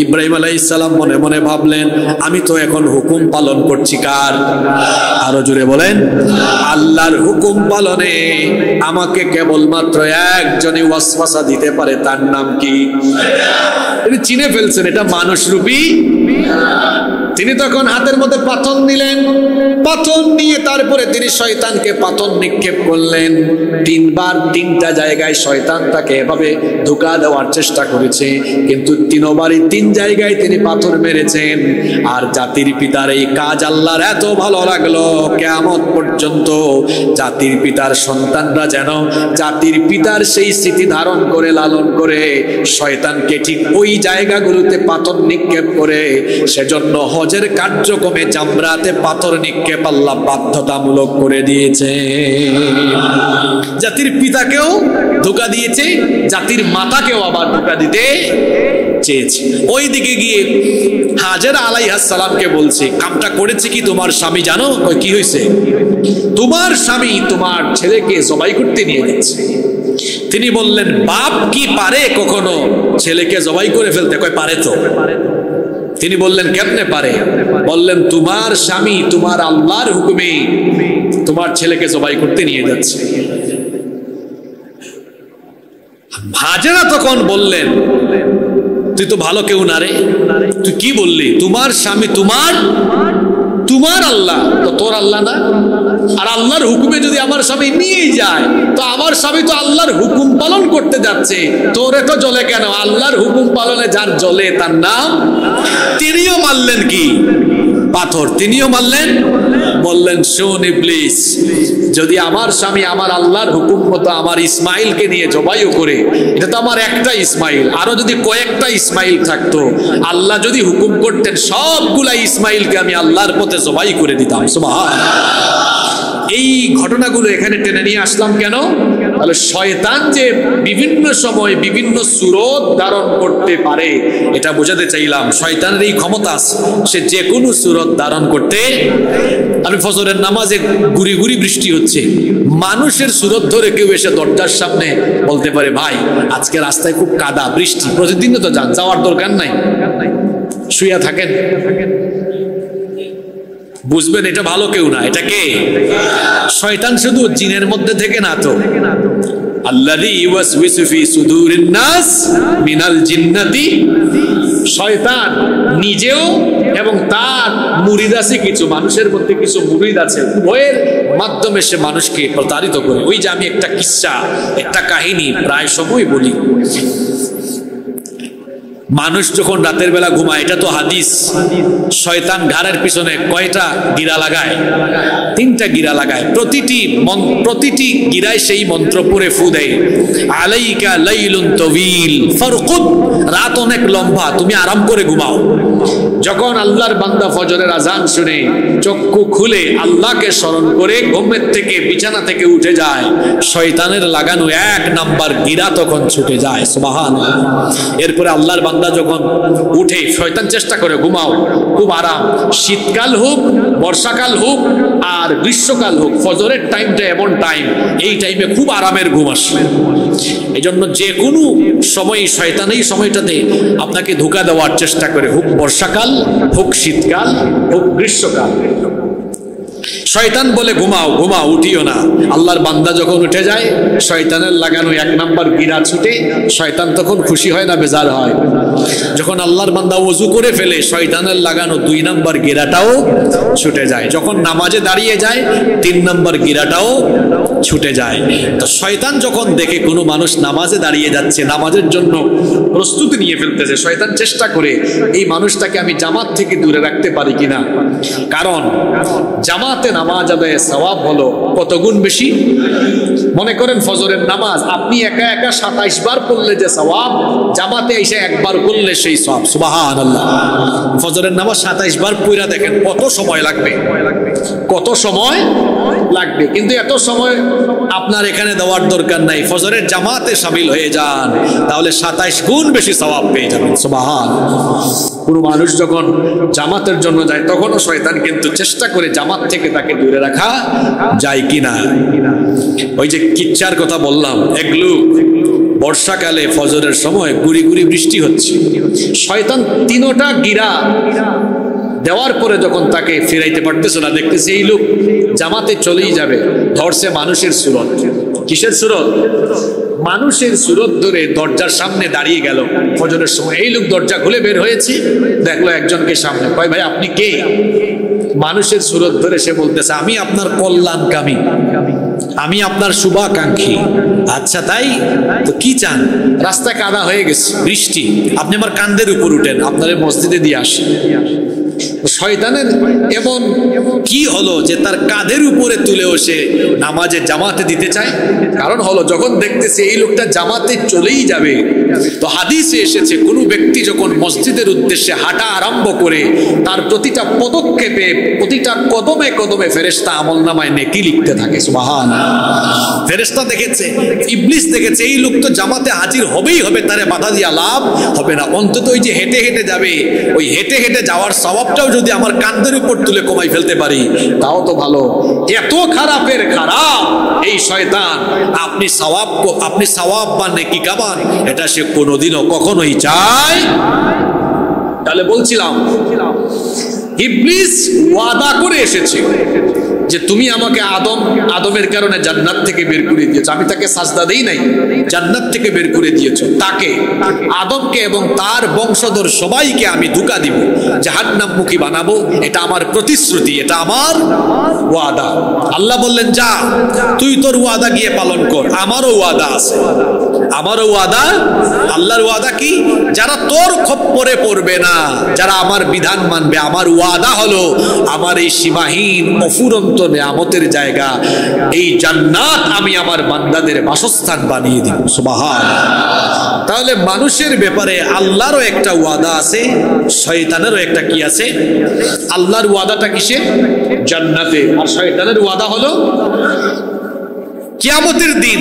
ইব্রাহিম আলাইহিস সালাম মনে মনে ভাবলেন, আমি তো এখন হুকুম পালন করছি কার? আরো জোরে বলেন, আল্লাহর হুকুম পালনে আমাকে কেবলমাত্র একজনই ওয়াসওয়াসা দিতে পারে, তার নাম কি? তিনি চিনে ফেলছেন এটা মানুষরূপী। তিনি তখন হাতের মধ্যে পাথর নিলেন, পাথর নিয়ে তারপরে তিনি শয়তানকে পাথর নিক্ষেপ করলেন। তিনবার তিনটা জায়গায় শয়তান তাকে এভাবে ধোঁকা দেওয়ার চেষ্টা করেছে, কিন্তু তিনবারই তিন জায়গায় তিনি পাথর মেরেছেন। আর জাতির পিতার এই কাজ আল্লাহর এত ভালো লাগলো, কিয়ামত পর্যন্ত জাতির পিতার সন্তানরা যেন জাতির পিতার সেই স্মৃতি ধারণ করে লালন করে শয়তানকে ঠিক ওই জায়গাগুলোতে পাথর নিক্ষেপ করে, সেজন্য হজের কার্যক্রমে জামরাতে পাথর নিক্ষেপ আল্লাহ বাধ্যতামূলক করে দিয়েছে। জাতির পিতাকেও ধোঁকা দিয়েছে, জাতির মাতাকেও আবার ধোঁকা দিতে চেয়েছে। ওই দিকে গিয়ে হাজেরা আলাইহিস সালামকে বলছে, কামটা করেছে কি তোমার স্বামী জানো? কি হয়েছে? তোমার স্বামী তোমার ছেলেকে জবাই করতে নিয়ে যাচ্ছে। তিনি বললেন, বাপ কি পারে কখনো ছেলেকে জবাই করে ফেলতে? কয় পারে তো। তিনি বললেন, কেমনে পারে? বললেন, তোমার স্বামী তোমার আল্লাহর হুকুমে তোমার ছেলেকে জবাই করতে নিয়ে যাচ্ছে। হাজেরা তখন বললেন, তুই তো ভালো কেউ না রে, তুই কি বললি? তোমার স্বামী তোমার আল্লাহ, তো তোর আল্লাহ না? আর আল্লাহর হুকুমে যদি আমার স্বামী নিয়ে যায়, তো আমার স্বামী তো আল্লাহর হুকুম পালন করতে যাচ্ছে, তোরে তো জ্বলে কেন? আল্লাহর হুকুম পালনে যার জ্বলে তার নাম। তিনিও মারলেন কি? পাথর। তিনিও মারলেন। বললেন, শোন ইবলিস, যদি আমার স্বামী আমার আল্লাহর হুকুম মতো আমার ইসমাইলকে নিয়ে জবাইও করে, এটা তো আমার একটা ইসমাইল, আরো যদি কয়েকটা ইসমাইল থাকতো, আল্লাহ যদি হুকুম করতেন সবগুলা ইসমাইলকে আমি আল্লাহর পথে জবাই করে দিতাম। সুবহানাল্লাহ। এই ঘটনাগুলো এখানে টেনে নিয়ে আসলাম কেন? তাহলে শয়তান যে বিভিন্ন সময় বিভিন্ন সুরত ধারণ করতে পারে এটা বোঝাতে চাইলাম। শয়তানের এই ক্ষমতা আছে, সে যে কোনো সুরত ধারণ করতে। আমি ফজরের নামাজে গুড়ি গুড়ি বৃষ্টি হচ্ছে, মানুষের সুরত ধরে কেউ এসে দরজার সামনে বলতে পারে, ভাই আজকে রাস্তায় খুব কাদা, বৃষ্টি, প্রতিদিন তো যাওয়ার দরকার নাই, শুয়ে থাকেন। বুঝবেন এটা ভালো কেউ না। এটা কে? শয়তান শুধু জিনের মধ্যে থেকে না তো, আল্লাযী ইউওয়াসওয়িসু ফি সুদুরিন নাস মিনাল জিন্নাতি। শয়তান নিজেও এবং তার মুরিদ আছে, কিছু মানুষের মধ্যে কিছু মুরিদ আছে, উভয়ের মাধ্যমে সে মানুষকে প্রতারিত করে। ওই যে আমি একটা কিসসা, একটা কাহিনী প্রায় সময় বলি। মানুষ যখন রাতের বেলা ঘুমায়, এটা তো হাদিস, শয়তান ঘাড়ের পিছনে কয়টা গিরা লাগায়? 3টা গিরা লাগায়। প্রতিটি গিরায় সেই মন্ত্র পড়ে ফু দেয়, আলাইকা লাইলুন তাওয়িল ফারকুদ, রাত অনেক লম্বা, তুমি আরাম করে ঘুমাও। যখন আল্লাহর বান্দা ফজরের আজান শুনে চক্ষু খুলে আল্লাহকে স্মরণ করে ঘুমের থেকে বিছানা থেকে উঠে যায়, শয়তানের লাগানো 1 নাম্বার গিরা তখন ছুটে যায়। সুবহানাল্লাহ। এরপরে আল্লাহর বান্দা যখন উঠে, শয়তান চেষ্টা করে ঘুমাও, খুব আরাম, শীতকাল হোক, বর্ষাকাল হোক আর গ্রীষ্মকাল হোক, ফজরের টাইমটা এমন টাইম, এই টাইমে খুব আরামের ঘুম আসে। এই জন্য যে কোনো সময় শয়তান এই সময়টাতে আপনাকে ধোঁকা দেওয়ার চেষ্টা করে, হোক বর্ষাকাল, হোক শীতকাল, হোক গ্রীষ্মকাল। শয়তান বলে ঘুমাও ঘুমাও, উঠিও না। আল্লাহর বান্দা যখন উঠে যায়, শয়তানের লাগানো 1 নাম্বার গিরা ছুটে, শয়তান তখন খুশি হয় না বেজার হয়? যখন আল্লাহর বান্দা ওযু করে ফেলে, শয়তানের লাগানো 2 নাম্বার গিরাটাও ছুটে যায়। যখন নামাজে দাঁড়িয়ে যায়, 3 নাম্বার গিরাটাও ছুটে যায়। তো শয়তান যখন দেখে কোনো মানুষ নামাজে দাঁড়িয়ে যাচ্ছে, নামাজের জন্য প্রস্তুতি নিয়ে ফেলতেছে, শয়তান চেষ্টা করে এই মানুষটাকে আমি জামাত থেকে দূরে রাখতে পারি কিনা। কারণ জামাতে নামাজ আদায়ে সওয়াব হলো কত গুণ বেশি? মনে করেন ফজরের নামাজ আপনি একা একা 27 বার পড়লে যে সওয়াব, জামাতে এসে একবার করলে সেই সওয়াব। সুবহানাল্লাহ। ফজরের নামাজ 27 বার পড়া দেখেন কত সময় লাগবে, কত সময় লাগবে। কিন্তু এত সময় আপনার এখানে দেওয়ার দরকার নাই, ফজরের জামাতে শামিল হয়ে যান, তাহলে 27 গুণ বেশি সওয়াব পেয়ে যাবেন। সুবহানাল্লাহ। কোন মানুষ যখন জামাতের জন্য যায় তখনও শয়তান কিন্তু চেষ্টা করে জামাত থেকে তাকে দূরে রাখা যায় কিনা। ওই যে কিচ্ছার কথা বললাম, এক লোক বর্ষাকালে ফজরের সময় গুড়ি গুড়ি বৃষ্টি হচ্ছে, শয়তান 3টা গিরা দেওয়ার পরে যখন তাকে ফিরাইতে পারতেছে না, দেখতেছে এই লোক জামাতে চলেই যাবে, ধরছে মানুষের সুরত। কিসের সুরত? মানুষের সুরত ধরে দরজার সামনে দাঁড়িয়ে গেল ফজরের সময়। এই লোক দরজা খুলে বের হয়েছে, দেখলো একজনকে সামনে, কয় ভাই আপনি কে? মানুষের সুরত ধরে সে বলতেছে আমি আপনার কল্যাণকামী, আমি আপনার শুভাকাঙ্ক্ষী। আচ্ছা তাই তো, কি চান? রাস্তায় কাদা হয়ে গেছে, বৃষ্টি, আপনি আমার কাঁধের উপর উঠেন, আপনার মসজিদে দিয়ে আসেন। শয়তানের এমন কি হলো যে তার কাঁধের উপরে তুলেও সে নামাজে জামাতে দিতে চায়? কারণ হলো যখন দেখতেছে এই লোকটা জামাতে চলেই যাবে, তো হাদিসে এসেছে কোন ব্যক্তি যখন মসজিদের উদ্দেশ্যে হাঁটা আরম্ভ করে তার প্রতিটা পদক্ষেপে, প্রতিটা কদমে কদমে ফেরেশতা আমলনামায় নেকি লিখতে থাকে। সুবহানাল্লাহ। ফেরেশতা দেখেছে, ইবলিস দেখেছে এই লোক তো জামাতে হাজির হবেই হবে, তারে বাধা দিয়া লাভ হবে না, অন্তত ওই যে হেঁটে হেঁটে যাবে, ওই হেঁটে হেঁটে যাওয়ার সওয়াবটাও যদি আমার কাঁধের উপর তুলে কমাই ফেলতে পারি তাও তো ভালো। এত খারাপের খারাপ এই শয়তান, আপনি সওয়াব বা নেকি কামান এটা সে কোনোদিনও কখনোই চায়। তাহলে বলছিলাম ইবলিস ওয়াদা করে এসেছে যে তুমি আমাকে আদমের কারণে জান্নাত থেকে বের করে দিয়েছো, আমি তাকে সাজদা দেই নাই, জান্নাত থেকে বের করে দিয়েছো, তাকে আদমকে এবং তার বংশধর সবাইকে আমি ধোঁকা দিব, জাহান্নামমুখী বানাবো, এটা আমার প্রতিশ্রুতি, এটা আমার ওয়াদা। আল্লাহ বললেন যা তুই তোর ওয়াদা গিয়ে পালন কর, আমারও ওয়াদা আছে, আমারও ওয়াদা। আল্লাহর ওয়াদা কি? যারা তোর খপ্পরে পড়বে না, যারা আমার বিধান মানবে, আমার ওয়াদা হলো আমার এই সীমাহীন অফুরন্ত নেয়ামতের জায়গা এই জান্নাত আমি আমার বান্দাদের বাসস্থান বানিয়ে দিব। সুবহানাল্লাহ। তাহলে মানুষের ব্যাপারে আল্লাহরও একটা ওয়াদা আছে, শয়তানেরও একটা কি আছে? আল্লাহর ওয়াদাটা কিসে? জান্নাতে। আর শয়তানের ওয়াদা হলো কিয়ামতের দিন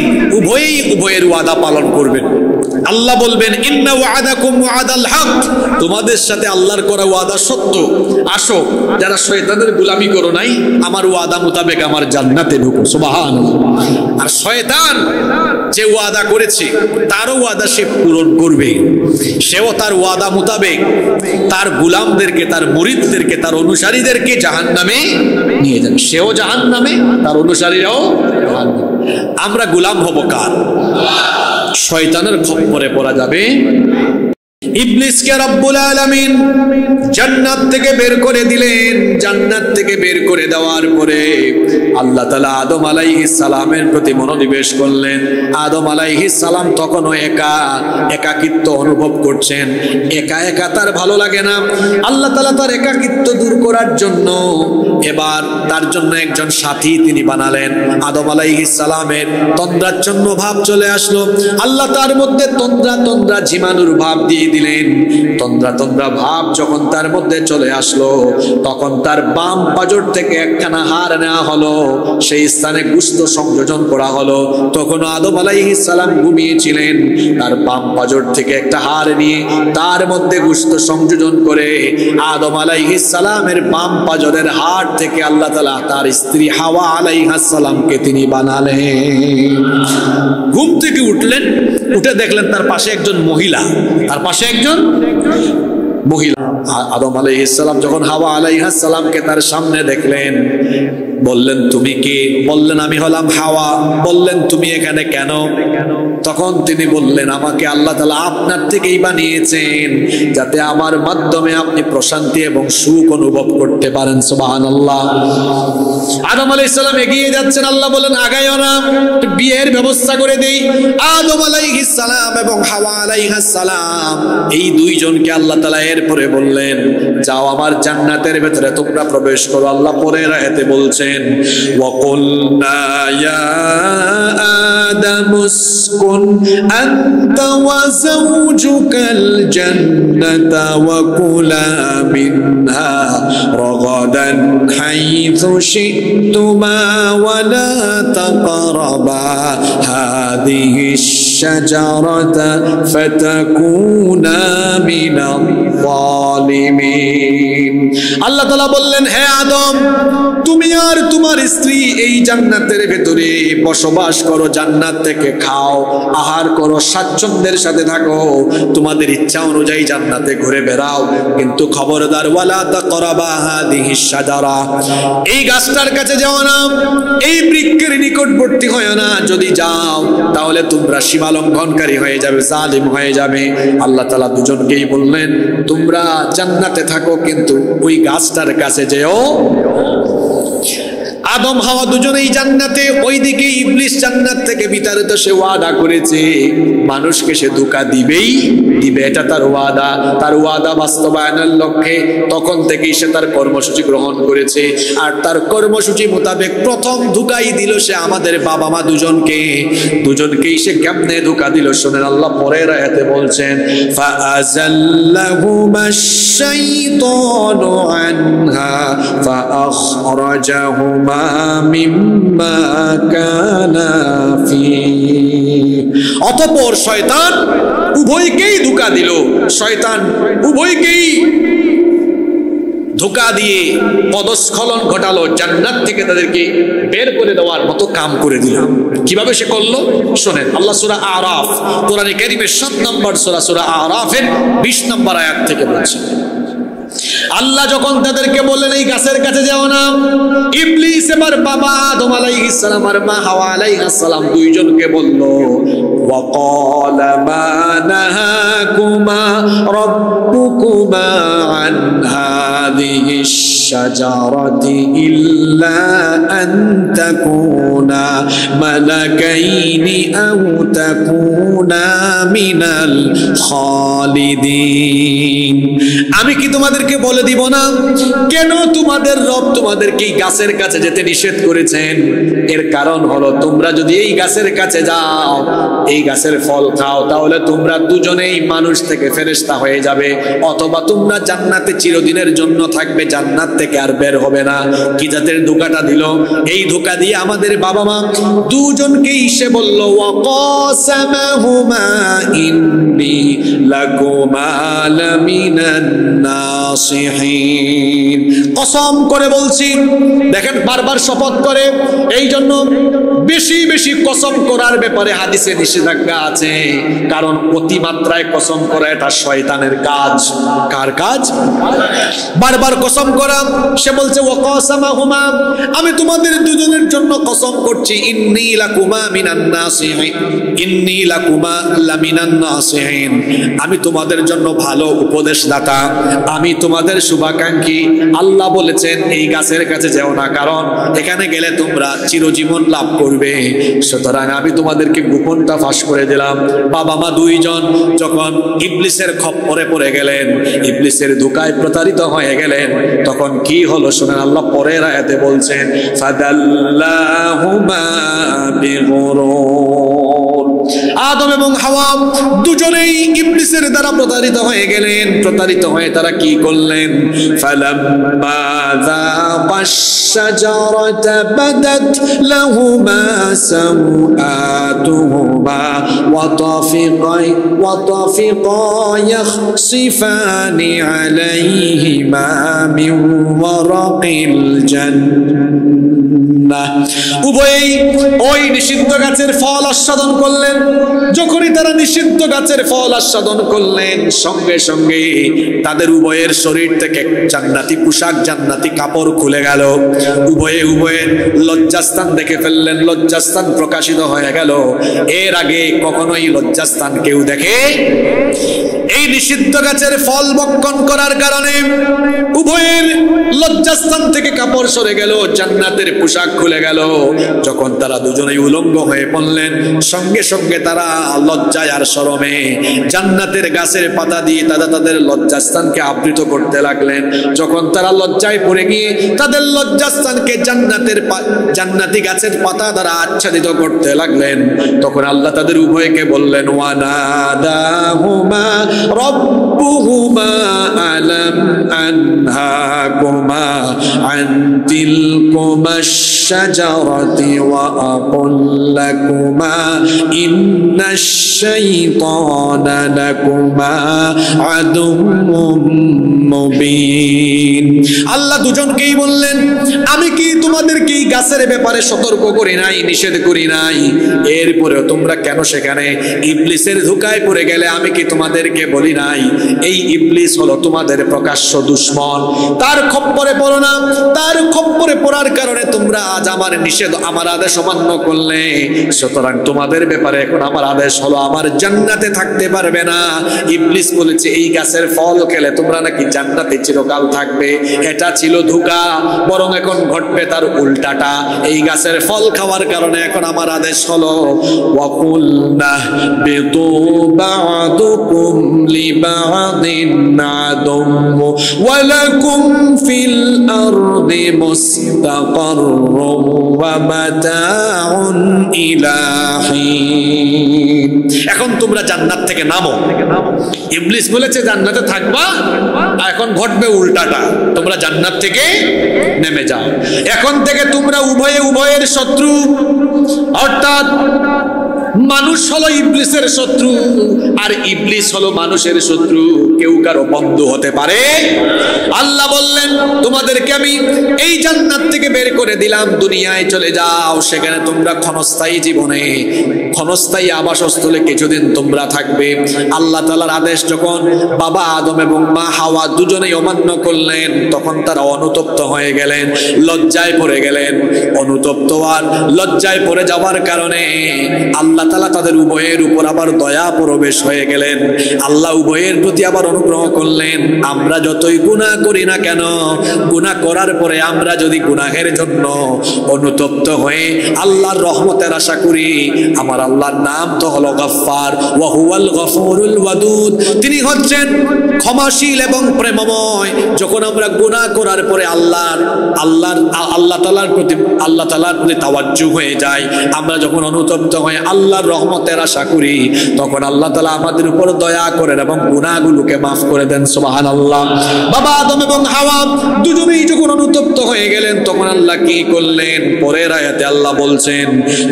উভয়ের ওয়াদা পালন করবেন। আল্লাহ বলবেন ইন্না ওয়াদাকুম ওয়াদাল হক, তোমাদের সাথে আল্লাহর করা ওয়াদা সত্য, আসো যারা শয়তানের গোলামি করো নাই, আমার ওয়াদা মোতাবেক আমার জান্নাতে ঢুকো। সুবহানাল্লাহ। আর শয়তান যে ওয়াদা করেছে তারও ওয়াদা সে পূরণ করবে, সেও তার ওয়াদা মোতাবেক তার গোলামদেরকে, তার মুরিদদেরকে, তার অনুসারীদেরকে জাহান্নামে নিয়ে যাবে। সেও জাহান্নামে, তার অনুসারীরাও জাহান্নামে। আমরা গোলাম হব কার? শয়তানের খপ্পরে পড়া যাবে। ইবলিসকে রব্বুল আলামিন জান্নাত থেকে বের করে দিলেন। জান্নাত থেকে বের করে দেওয়ার পরে আল্লাহ তাআলা আদম আলাইহিস সালামের প্রতি মনোনিবেশ করলেন। আদম আলাইহিস সালাম তখনও একাকিত্ব অনুভব করছেন, একা একা তার ভালো লাগে না। আল্লাহ তাআলা তার একাকিত্ব দূর করার জন্য এবার তার জন্য একজন সাথী তিনি বানালেন। আদম আলাইহিস সালামের তন্দ্রাচ্ছন্ন ভাব চলে আসলো, আল্লাহ তার মধ্যে তন্দ্রা ঝিমানোর ভাব দিয়ে দিলেন। তন্দ্রা ভাব যখন তার মধ্যে চলে আসলো, তখন তার বাম পাজর থেকে একখানা হাড় নেওয়া হলো, সেই স্থানে গোশত সংযোজন করা হলো। তখন আদম আলাইহিস সালাম ঘুমিয়েছিলেন, তার বাম পাজর থেকে একটা হাড় নিয়ে তার মধ্যে গোশত সংযোজন করে আদম আলাইহিস সালামের বাম পাজরের হাড় থেকে আল্লাহ তাআলা তার স্ত্রী হাওয়া আলাইহিস সালামকে তিনি বানালেন। ঘুম থেকে উঠলেন, উঠে দেখলেন তার পাশে একজন মহিলা, তার পাশে একজন মহিলা। আদম আলাইহিস সালাম যখন হাওয়া আলাইহিস সালামকে তার সামনে দেখলেন, বললেন তুমি কে? বললেন আমি হলাম হাওয়া। বললেন তুমি এখানে কেন? তখন তিনি বললেন আমাকে আল্লাহ তাআলা আপনার থেকেই বানিয়েছেন যাতে আমার মাধ্যমে আপনি প্রশান্তি এবং সুখ অনুভব করতে পারেন। সুবহানাল্লাহ। আদম আলাইহিস সালাম এগিয়ে যাচ্ছেন, আল্লাহ বলেন আগাইও না, বিয়ের ব্যবস্থা করে দেই। আদম আলাইহিস সালাম এবং হাওয়া আলাইহিস সালাম এই দুইজনকে আল্লাহ তাআলা এরপরে বললেন যাও আমার জান্নাতের ভেতরে তোমরা প্রবেশ করো। আল্লাহ পরের আয়াতে বলছেন ওয়াকুলনা ইয়া اسكن أنت وزوجك الجنة وكلا منها رغدا حيث شئتما ولا تقربا هذه الشجرة فتكونا من الظالمين আল্লাহ তাআলা বললেন, হে আদম, তুমি আর তোমার স্ত্রী এই জান্নাতের ভেতরে বসবাস করো, জান্নাত থেকে খাও, আহার করো, স্বাচ্ছন্দ্যের সাথে থাকো, তোমাদের ইচ্ছা অনুযায়ী জান্নাতে ঘুরে বেড়াও, কিন্তু খবরদার ওয়ালা তাকরাবা হাদিহিশ শাজারা, এই গাছটার কাছে যাও না, এই বৃক্ষের নিকটবর্তী হয় না। যদি যাও তাহলে তোমরা সীমা লঙ্ঘনকারী হয়ে যাবে, জালিম হয়ে যাবে। আল্লাহ তাআলা দুজনকেই বললেন, তোমরা জান্নাতে থাকো কিন্তু ওই গাছটার কাছে যেও। আদম হাওয়া দুজনেই জান্নাতে, ওইদিকে ইবলিস জান্নাত থেকে বিতাড়িত। সে ওয়াদা করেছে মানুষকে সে ধোঁকা দিবেই দিবে, এটা তার ওয়াদা। তার ওয়াদা বাস্তবায়নের লক্ষ্যে তখন থেকেই সে তার কর্মসূচি গ্রহণ করেছে। আর তার কর্মসূচি মোতাবেক প্রথম ধোঁকাই দিল সে আমাদের বাবা মা দুজনকেই সে কেমনে ধোঁকা দিল শোনেন। আল্লাহ পরের আয়াতে বলছেন, ফাআযাল্লাহুমাশ শাইতানু আনহা ফাআখরাজাহুমা মিম্মা কানা ফি। অতঃপর শয়তান উভয়কেই ধোঁকা দিল, শয়তান উভয়কেই ধোঁকা দিয়ে পদস্খলন ঘটালো, জান্নাত থেকে তাদেরকে বের করে দেওয়ার মতো কাম করে দিল। কিভাবে সে করলো শোনেন। আল্লাহ সূরা আরাফ, কোরআনে কারীমের 7 নম্বর সূরা, সূরা আরাফের 20 নম্বর আয়াত থেকে বলছে, আল্লাহ যখন তাদেরকে বললেন এই গাছের কাছে যাও না, ইবলিস এবার বাবা আদম আলাইহিস সালাম আর মা হাওয়া আলাইহিস সালাম দুইজনকে বলল, ওয়াকালা মা নাহাকুমা রাব্বুকুমা আন হাযিহিশ শাজারাতি ইল্লা আন তাকুনা মালাকাইনি আও তাকুনা মিনাল খালিদিন। আমি কি তোমাদেরকে বলে দিব না কেন তোমাদের রব তোমাদেরকে এই গাছের কাছে যেতে নিষেধ করেছেন? এর কারণ হলো তোমরা যদি এই গাছের কাছে যাও, এই গাছের ফল খাও, তাহলে তোমরা দুজনেই মানুষ থেকে ফেরেশতা হয়ে যাবে, অথবা তোমরা জান্নাতে চিরদিনের জন্য থাকবে, জান্নাত থেকে আর বের হবে না। কি জাতের ধোঁকাটা দিল? এই ধোঁকা দিয়ে আমাদের বাবা মা দুজনকেই সে বলল, ওয়াকাসামাহুমা ইন্নী লাকুমা লামিনান নাসিহিন। কসম করে বলছি, দেখেন বারবার শপথ করে, এই জন্য বেশি বেশি কসম করার ব্যাপারে হাদিসে নিষেধাজ্ঞা আছে, কারণ অতিমাত্রায় কসম করা এটা শয়তানের কাজ। কার কাজ? বারবার কসম করা। সে বলছে, ওয়াকাসামাহুমা, আমি তোমাদের দুজনের জন্য কসম করছি, ইন্নী লাকুমা মিনান নাসিহিন, ইন্নী লাকুমা লামিনান নাসিহিন, আমি তোমাদের জন্য ভালো উপদেশদাতা, আমি তোমাদের শুভাকাঙ্ক্ষী। আল্লাহ বলেছেন এই গাছের কাছে যেও না, কারণ এখানে গেলে তোমরা চিরজীবন লাভ করবে। সুতরাং আমি তোমাদেরকে গোপনটা ফাঁস করে দিলাম। বাবা মা দুইজন যখন ইবলিসের খপ্পরে পড়ে গেলেন, ইবলিসের ধোঁকায় প্রতারিত হয়ে গেলেন, তখন কি হলো শুনেন। আল্লাহ পরের আয়াতে বলছেন, ফাদাল্লাহুমা বিগুরুর। আদম এবং হাওয়া দুজনেই ইবলিসের দ্বারা প্রতারিত হয়ে গেলেন। প্রতারিত হয়ে তারা কি করলেন? ফালাম্মা যাকাশ শাজারাতা বাদাত লাহুমা সাওআতুহুমা ওয়া তাফিকা ইয়াখসিফানি আলাইহিমা মিন ওয়ারাকিল জান্নাহ। উভয়েই ওই নিষিদ্ধ গাছের ফল আস্বাদন করলেন। যখনই তারা নিষিদ্ধ গাছের ফল আস্বাদন করলেন, সঙ্গে সঙ্গে তাদের উভয়ের শরীর থেকে জান্নাতি পোশাক, জান্নাতি কাপড় খুলে গেল। উভয়ের লজ্জাস্থান দেখে ফেললেন, লজ্জাস্থান প্রকাশিত হয়ে গেল। এর আগে কখনোই লজ্জাস্থান কেউ দেখে। এই নিষিদ্ধ গাছের ফল ভক্ষণ করার কারণে উভয়ের লজ্জাস্থান থেকে কাপড় সরে গেল, জান্নাতের পোশাক খুলে গেল। যখন তারা দুজনেই উলঙ্গ হয়ে পড়লেন, সঙ্গে সঙ্গে তারা লজ্জায় আর শরমে জান্নাতের গাছের পাতা দিয়ে তাদের লজ্জাস্থানকে আবৃত করতে লাগলেন। যখন তারা লজ্জায় পড়ে গিয়ে তাদের লজ্জাস্থানকে জান্নাতি গাছের পাতা দ্বারা আচ্ছাদিত করতে লাগলেন, তখন আল্লাহ তাদের উভয়কে বললেন, ওয়ানাদাহুমা রব্বুহুমা আলাম আনহাকুমা আন তিলকুমাশ শাজারাতি ওয়া আকুল লাকুমা ইন্নাশ শাইতানা লাকুমা আদুউম মুবিন। আল্লাহ দুজনকেই বললেন, আমি কি তোমাদেরকে এই গাছের ব্যাপারে সতর্ক করি নাই, নিষেধ করি নাই? এরপরেও তোমরা কেন সেখানে ইবলিসের ধোঁকায় পড়ে গেলে? আমি কি তোমাদেরকে বলি নাই এই ইবলিস হলো তোমাদের প্রকাশ্য দুশমন? তার খপ্পরে পড়ো না। তার খপ্পরে পড়ার কারণে তোমরা আজ আমার নিষেধ, আমার আদেশ অমান্য করলে। সুতরাং তোমাদের ব্যাপারে এখন আমার আদেশ হলো, আমার জান্নাতে থাকতে পারবে না। ইবলিস বলেছে এই গাছের ফল খেলে তোমরা নাকি জান্নাতে চিরকাল থাকবে। এটা ছিল ধোঁকা, বরং এখন ঘটবে তার উল্টাটা। এই গাছের ফল খাওয়ার কারণে এখন আমার আদেশ হলো, ওয়াকুলনা বিতু বা'দুকুম লিবা'দিন আদুম ওয়া লাকুম ফিল আরদি মুস্তাকাররুম ওয়া মাতাউন ইলা হিন। এখন তোমরা জান্নাত থেকে নামো। ইবলিস বলেছে জান্নাতে থাকবা, এখন ঘটবে উল্টাটা, তোমরা জান্নাত থেকে নেমে যাও। এখন থেকে তোমরা উভয়ের শত্রু, অর্থাৎ মানুষ হলো ইবলিসের শত্রু আর ইবলিস হলো মানুষের শত্রু। কেউ কারো বন্ধু হতে পারে? আল্লাহ বললেন, তোমাদেরকে আমি এই জান্নাত থেকে বের করে দিলাম, দুনিয়ায় চলে যাও। সেখানে তোমরা ক্ষণস্থায়ী জীবনে, ক্ষণস্থায়ী আবাসস্থলে কিছুদিন তোমরা থাকবে। আল্লাহ তাআলার আদেশ যখন বাবা আদম এবং মা হাওয়া দুজনেই অমান্য করলেন, তখন তারা অনুতপ্ত হয়ে গেলেন, লজ্জায় পড়ে গেলেন। অনুতপ্ত আর লজ্জায় পড়ে যাওয়ার কারণে আল্লাহ তাআলা তাদের উভয়ের উপর আবার দয়া প্রবেশ হয়ে গেলেন। আল্লাহ উভয়ের প্রতি আবার অনুগ্রহ করলেন। আমরা যতই গুনাহ করি না কেন, গুনাহ করার পরে আমরা যদি গুনাহের জন্য অনুতপ্ত হয়ে আল্লাহর রহমতের আশা করি, আমার আল্লাহর নাম তো হলো গফফার, ওয়া হুয়াল গফুরুল ওয়াদুদ। তিনি হচ্ছেন ক্ষমাশীল এবং প্রেমময়। যখন আমরা গুনাহ করার পরে আল্লাহ তাআলার প্রতি তাওয়াজ্জু হয়ে যায়, আমরা যখন অনুতপ্ত হয়ে আল্লাহর রহমতের আশা করি, তখন আল্লাহ তাআলা আমাদের উপর দয়া করেন এবং গুনাহগুলোকে মাফ করে দেন। সুবহানাল্লাহ। বাবা আদম এবং হাওয়া দুজনেই যখন অনুতপ্ত হয়ে গেলেন, তখন আল্লাহ কি করলেন? পরের আয়াতে আল্লাহ বলছেন,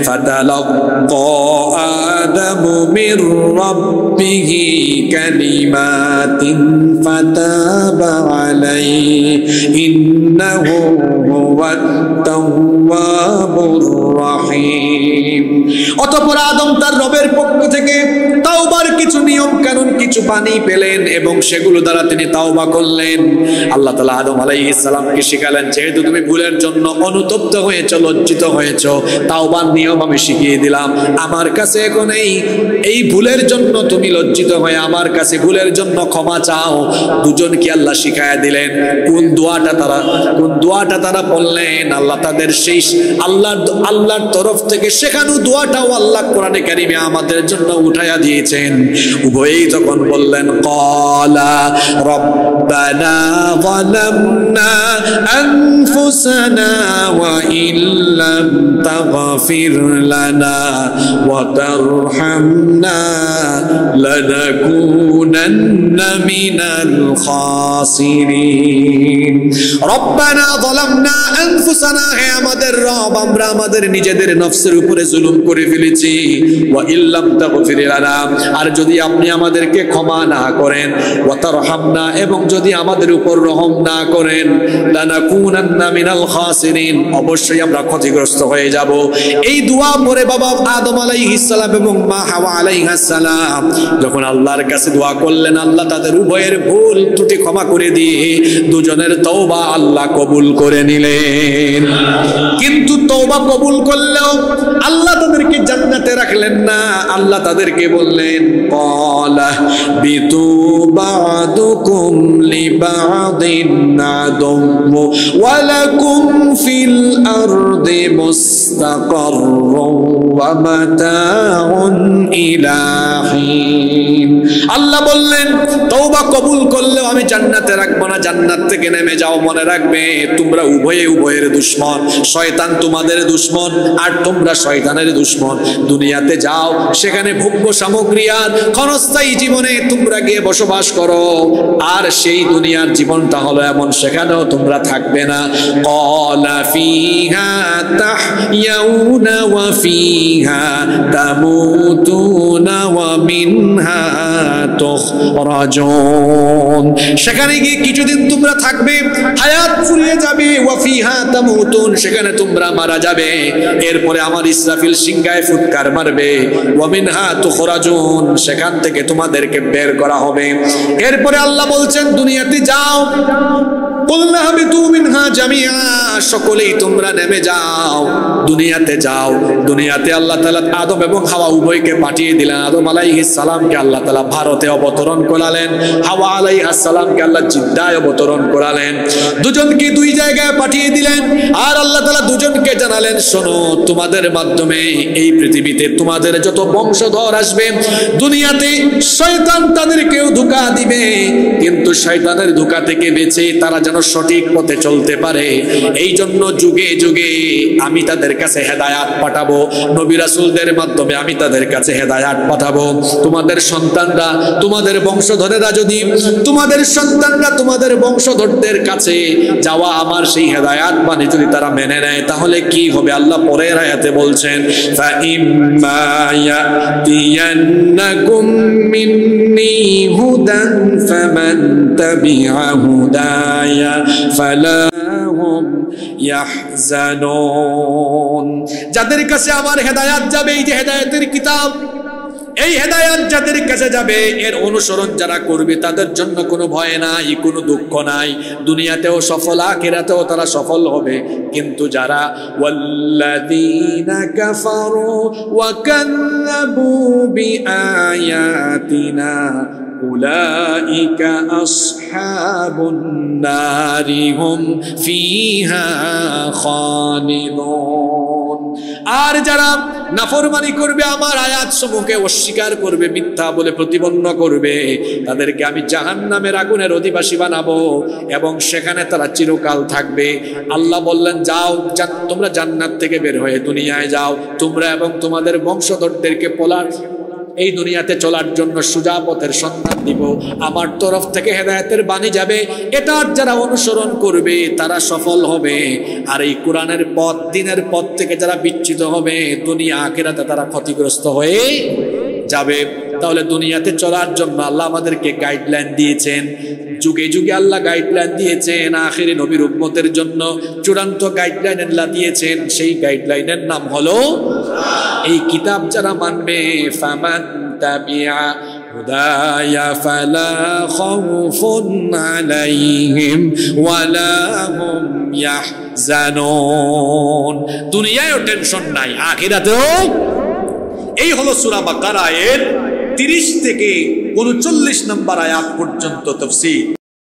ফাতালাক্কা আদামু মির রাব্বিহি কালিমাতিন ফাতাবা আলাইহি ইন্নাহু হুয়াত তাওয়াবুর রাহিম। অতঃপর আদম তার রবের পক্ষ থেকে তাওবার কিছু নিয়ম কানুন, কিছু বাণী পেলেন এবং সেগুলো দ্বারা তিনি তাওবা করলেন। আল্লাহ তাআলা আদম আলাইহিস সালামকে শিখালেন, যেহেতু তুমি ভুলের জন্য অনুতপ্ত হয়েছো, লজ্জিত হয়েছো, তাওবার নিয়ম আমি শিখিয়ে দিলাম। আমার কাছে এখন এই ভুলের জন্য তুমি লজ্জিত হয়ে আমার কাছে ভুলের জন্য ক্ষমা চাও। দুজনকে আল্লাহ শিখায়া দিলেন কোন দোয়াটা তারা বললেন। আল্লাহ তাদের সেই আল্লাহর তরফ থেকে শেখানো দোয়াটাও আল্লাহ কোরআনে কারিমে আমাদের জন্য উঠায়া দিয়েছেন। উভয়েই তখন বললেন, ক্বালা রব্বানা যালামনা আনফুসানা ওয়া ইল্লাম তাগফির লানা ওয়া তারহামনা লানাকুনান্না মিনাল খাসিরিন। রব্বানা যালামনা আনফুসানা, হে আমাদের রব, আমরা আমাদের নিজেদের নফসের উপরে জুলুম করে ফেলেছি। ওয়া ইল্লাম তাগফির লানা, আর যদি আপনি আমাদেরকে ক্ষমা না করেন, ওয়া তারহামনা, এবং যদি আমাদের উপর রহম না করেন, লানাকুনান্না মিনাল খাসিরিন, অবশ্যই আমরা ক্ষতিগ্রস্ত হয়ে যাব। এই দোয়া পরে বাবা আদম আলাইহিস সালাম এবং মা হাওয়া আলাইহিস সালাম যখন আল্লাহর কাছে দোয়া করলেন, আল্লাহ তাদের উভয়ের ভুল ত্রুটি ক্ষমা করে দিয়ে দুজনের তওবা আল্লাহ কবুল করে নিলেন। কিন্তু তওবা কবুল করলেও আল্লাহ তাদেরকে জান্নাতে রাখলেন না। আল্লাহ তাদেরকে বললেন, ক্বালা বিতু বা'দুকুম লিবা'দিন আদুও্যু ওয়া লাকুম ফিল আরদি মুস্তাকাররুন ওয়া মাতাউন ইলা হিন। আল্লাহ বললেন তওবা কবুল করলেও আমি জান্নাতে রাখবো না, জান্নাত থেকে নেমে যাও। মনে রাখবে তোমরা উভয়ে উভয়ের দুশমন, শয়তান তোমাদের দুশমন আর তোমরা শয়তানের দুশমন। দুনিয়াতে যাও, সেখানে ভোগ্য সামগ্রী আর ক্ষণস্থায়ী জীবনে তোমরা গিয়ে বসবাস করো, আর সেই দুনিয়ার জীবনটা হলো এমন, সেখানেও তোমরা থাকবে না। ক্বালা ফিহা তাহইয়াউনা ওয়া ফিহা তামুতুনা ওয়া মিনহা তুখরাজুন। সেখানে গিয়ে কিছুদিন তোমরা থাকবে, হায়াত ফুরিয়ে যাবে। ওয়া ফিহা তামুতুন, সেখানে তোমরা মারা যাবে। এরপরে আমার ইসরাফিল সিংহায় ফুৎকার মারবে। ওয়া মিনহা তুখরাজুন, সেখান থেকে তোমাদেরকে বের করা হবে। এরপরে আল্লাহ বলছেন দুনিয়াতে যাও, কুলনা হাবিতু মিনহা জামিআ, সকলেই তোমরা নেমে যাও, দুনিয়াতে যাও। দুনিয়াতে আল্লাহ তাআলা আদম এবং হাওয়া উভয়কে পাঠিয়ে দিলেন। আদম আলাইহিস সালামকে আল্লাহ তাআলা ভারতে অবতরণ করালেন, হাওয়া আলাইহিস সালামকে আল্লাহ জিদ্দায় অবতরণ করালেন। দুজনকে দুই জায়গায় পাঠিয়ে দিলেন, আর আল্লাহ তাআলা দুজনকে জানালেন শোনো, তোমাদের মাধ্যমে এই পৃথিবীতে তোমাদের যত বংশধর আসবে, দুনিয়াতে শয়তান তাদেরকেও ধোঁকা দিবে, কিন্তু শয়তানের ধোঁকা থেকে বেঁচে তারা যেন সঠিক পথে চলতে পারে, এই জন্য যুগে যুগে আমি তাদের কাছে হেদায়াত পাঠাবো। নবী রাসূলদের মাধ্যমে আমি তাদের কাছে হেদায়াত পাঠাবো। তোমাদের সন্তানরা, তোমাদের বংশধরেরা যদি, তোমাদের সন্তানরা তোমাদের বংশধরদের কাছে যাওয়া আমার সেই হেদায়াত বাণী যদি তারা মেনে নেয়, তাহলে কি হবে? আল্লাহ পরের আয়াতে বলছেন ফাইম্মা ইয়াতিয়ান্নাকুম মিন্নী হুদান ফামান তাবিআ হুদায়া ফালা হুম ইয়াহজানুন। যাদের কাছে আমার হেদায়াত যাবে, এই যে হেদায়াতের কিতাব, এই হেদায়াত যাদের কাছে যাবে, এর অনুসরণ যারা করবে, তাদের জন্য কোনো ভয় নাই, কোনো দুঃখ নাই, দুনিয়াতেও সফল, আখিরাতেও তারা সফল হবে। কিন্তু যারা ওয়াল্লাযীনা কাফারু ওয়া কাযযাবু বিআয়াতিনা উলাইকা আসহাবুন নারি হুম ফিহা খালিদুন। আর যারা নাফরমানি করবে, আমার আয়াত সমূহকে অস্বীকার করবে, মিথ্যা বলে প্রতিপন্ন করবে, তাদেরকে আমি জাহান্নামের আগুনের অধিবাসী বানাবো এবং সেখানে তারা চিরকাল থাকবে। আল্লাহ বললেন যাও, তোমরা জান্নাত থেকে বের হয়ে দুনিয়ায় যাও, তোমরা এবং তোমাদের বংশধরদেরকে এই দুনিয়াতে চলার জন্য সোজা পথের সন্ধান দিব। আমার তরফ থেকে হেদায়েতের বাণী যাবে, এটার যারা অনুসরণ করবে তারা সফল হবে। আর এই কোরআনের পথ, দিনের পথ থেকে যারা বিচ্যুত হবে, দুনিয়া আখিরাতে তারা ক্ষতিগ্রস্ত হয়ে যাবে। তাহলে দুনিয়াতে চলার জন্য আল্লাহ আমাদেরকে গাইডলাইন দিয়েছেন, যুগে যুগে আল্লাহ গাইডলাইন দিয়েছেন। আখিরে নবীর উম্মতের জন্য চূড়ান্ত গাইডলাইন আল্লাহ দিয়েছেন। সেই গাইডলাইনের নাম হলো এই কিতাব যারা মানবে, ফামান তাবিআ হুদায়া ফালা খাউফুন আলাইহিম ওয়ালা হুম ইয়াহজানুন। দুনিয়ায়ও টেনশন নাই, আখিরাতেও। এই হলো সূরা বাকারা এর 30 থেকে 39 নম্বর আয়াত পর্যন্ত তাফসীর।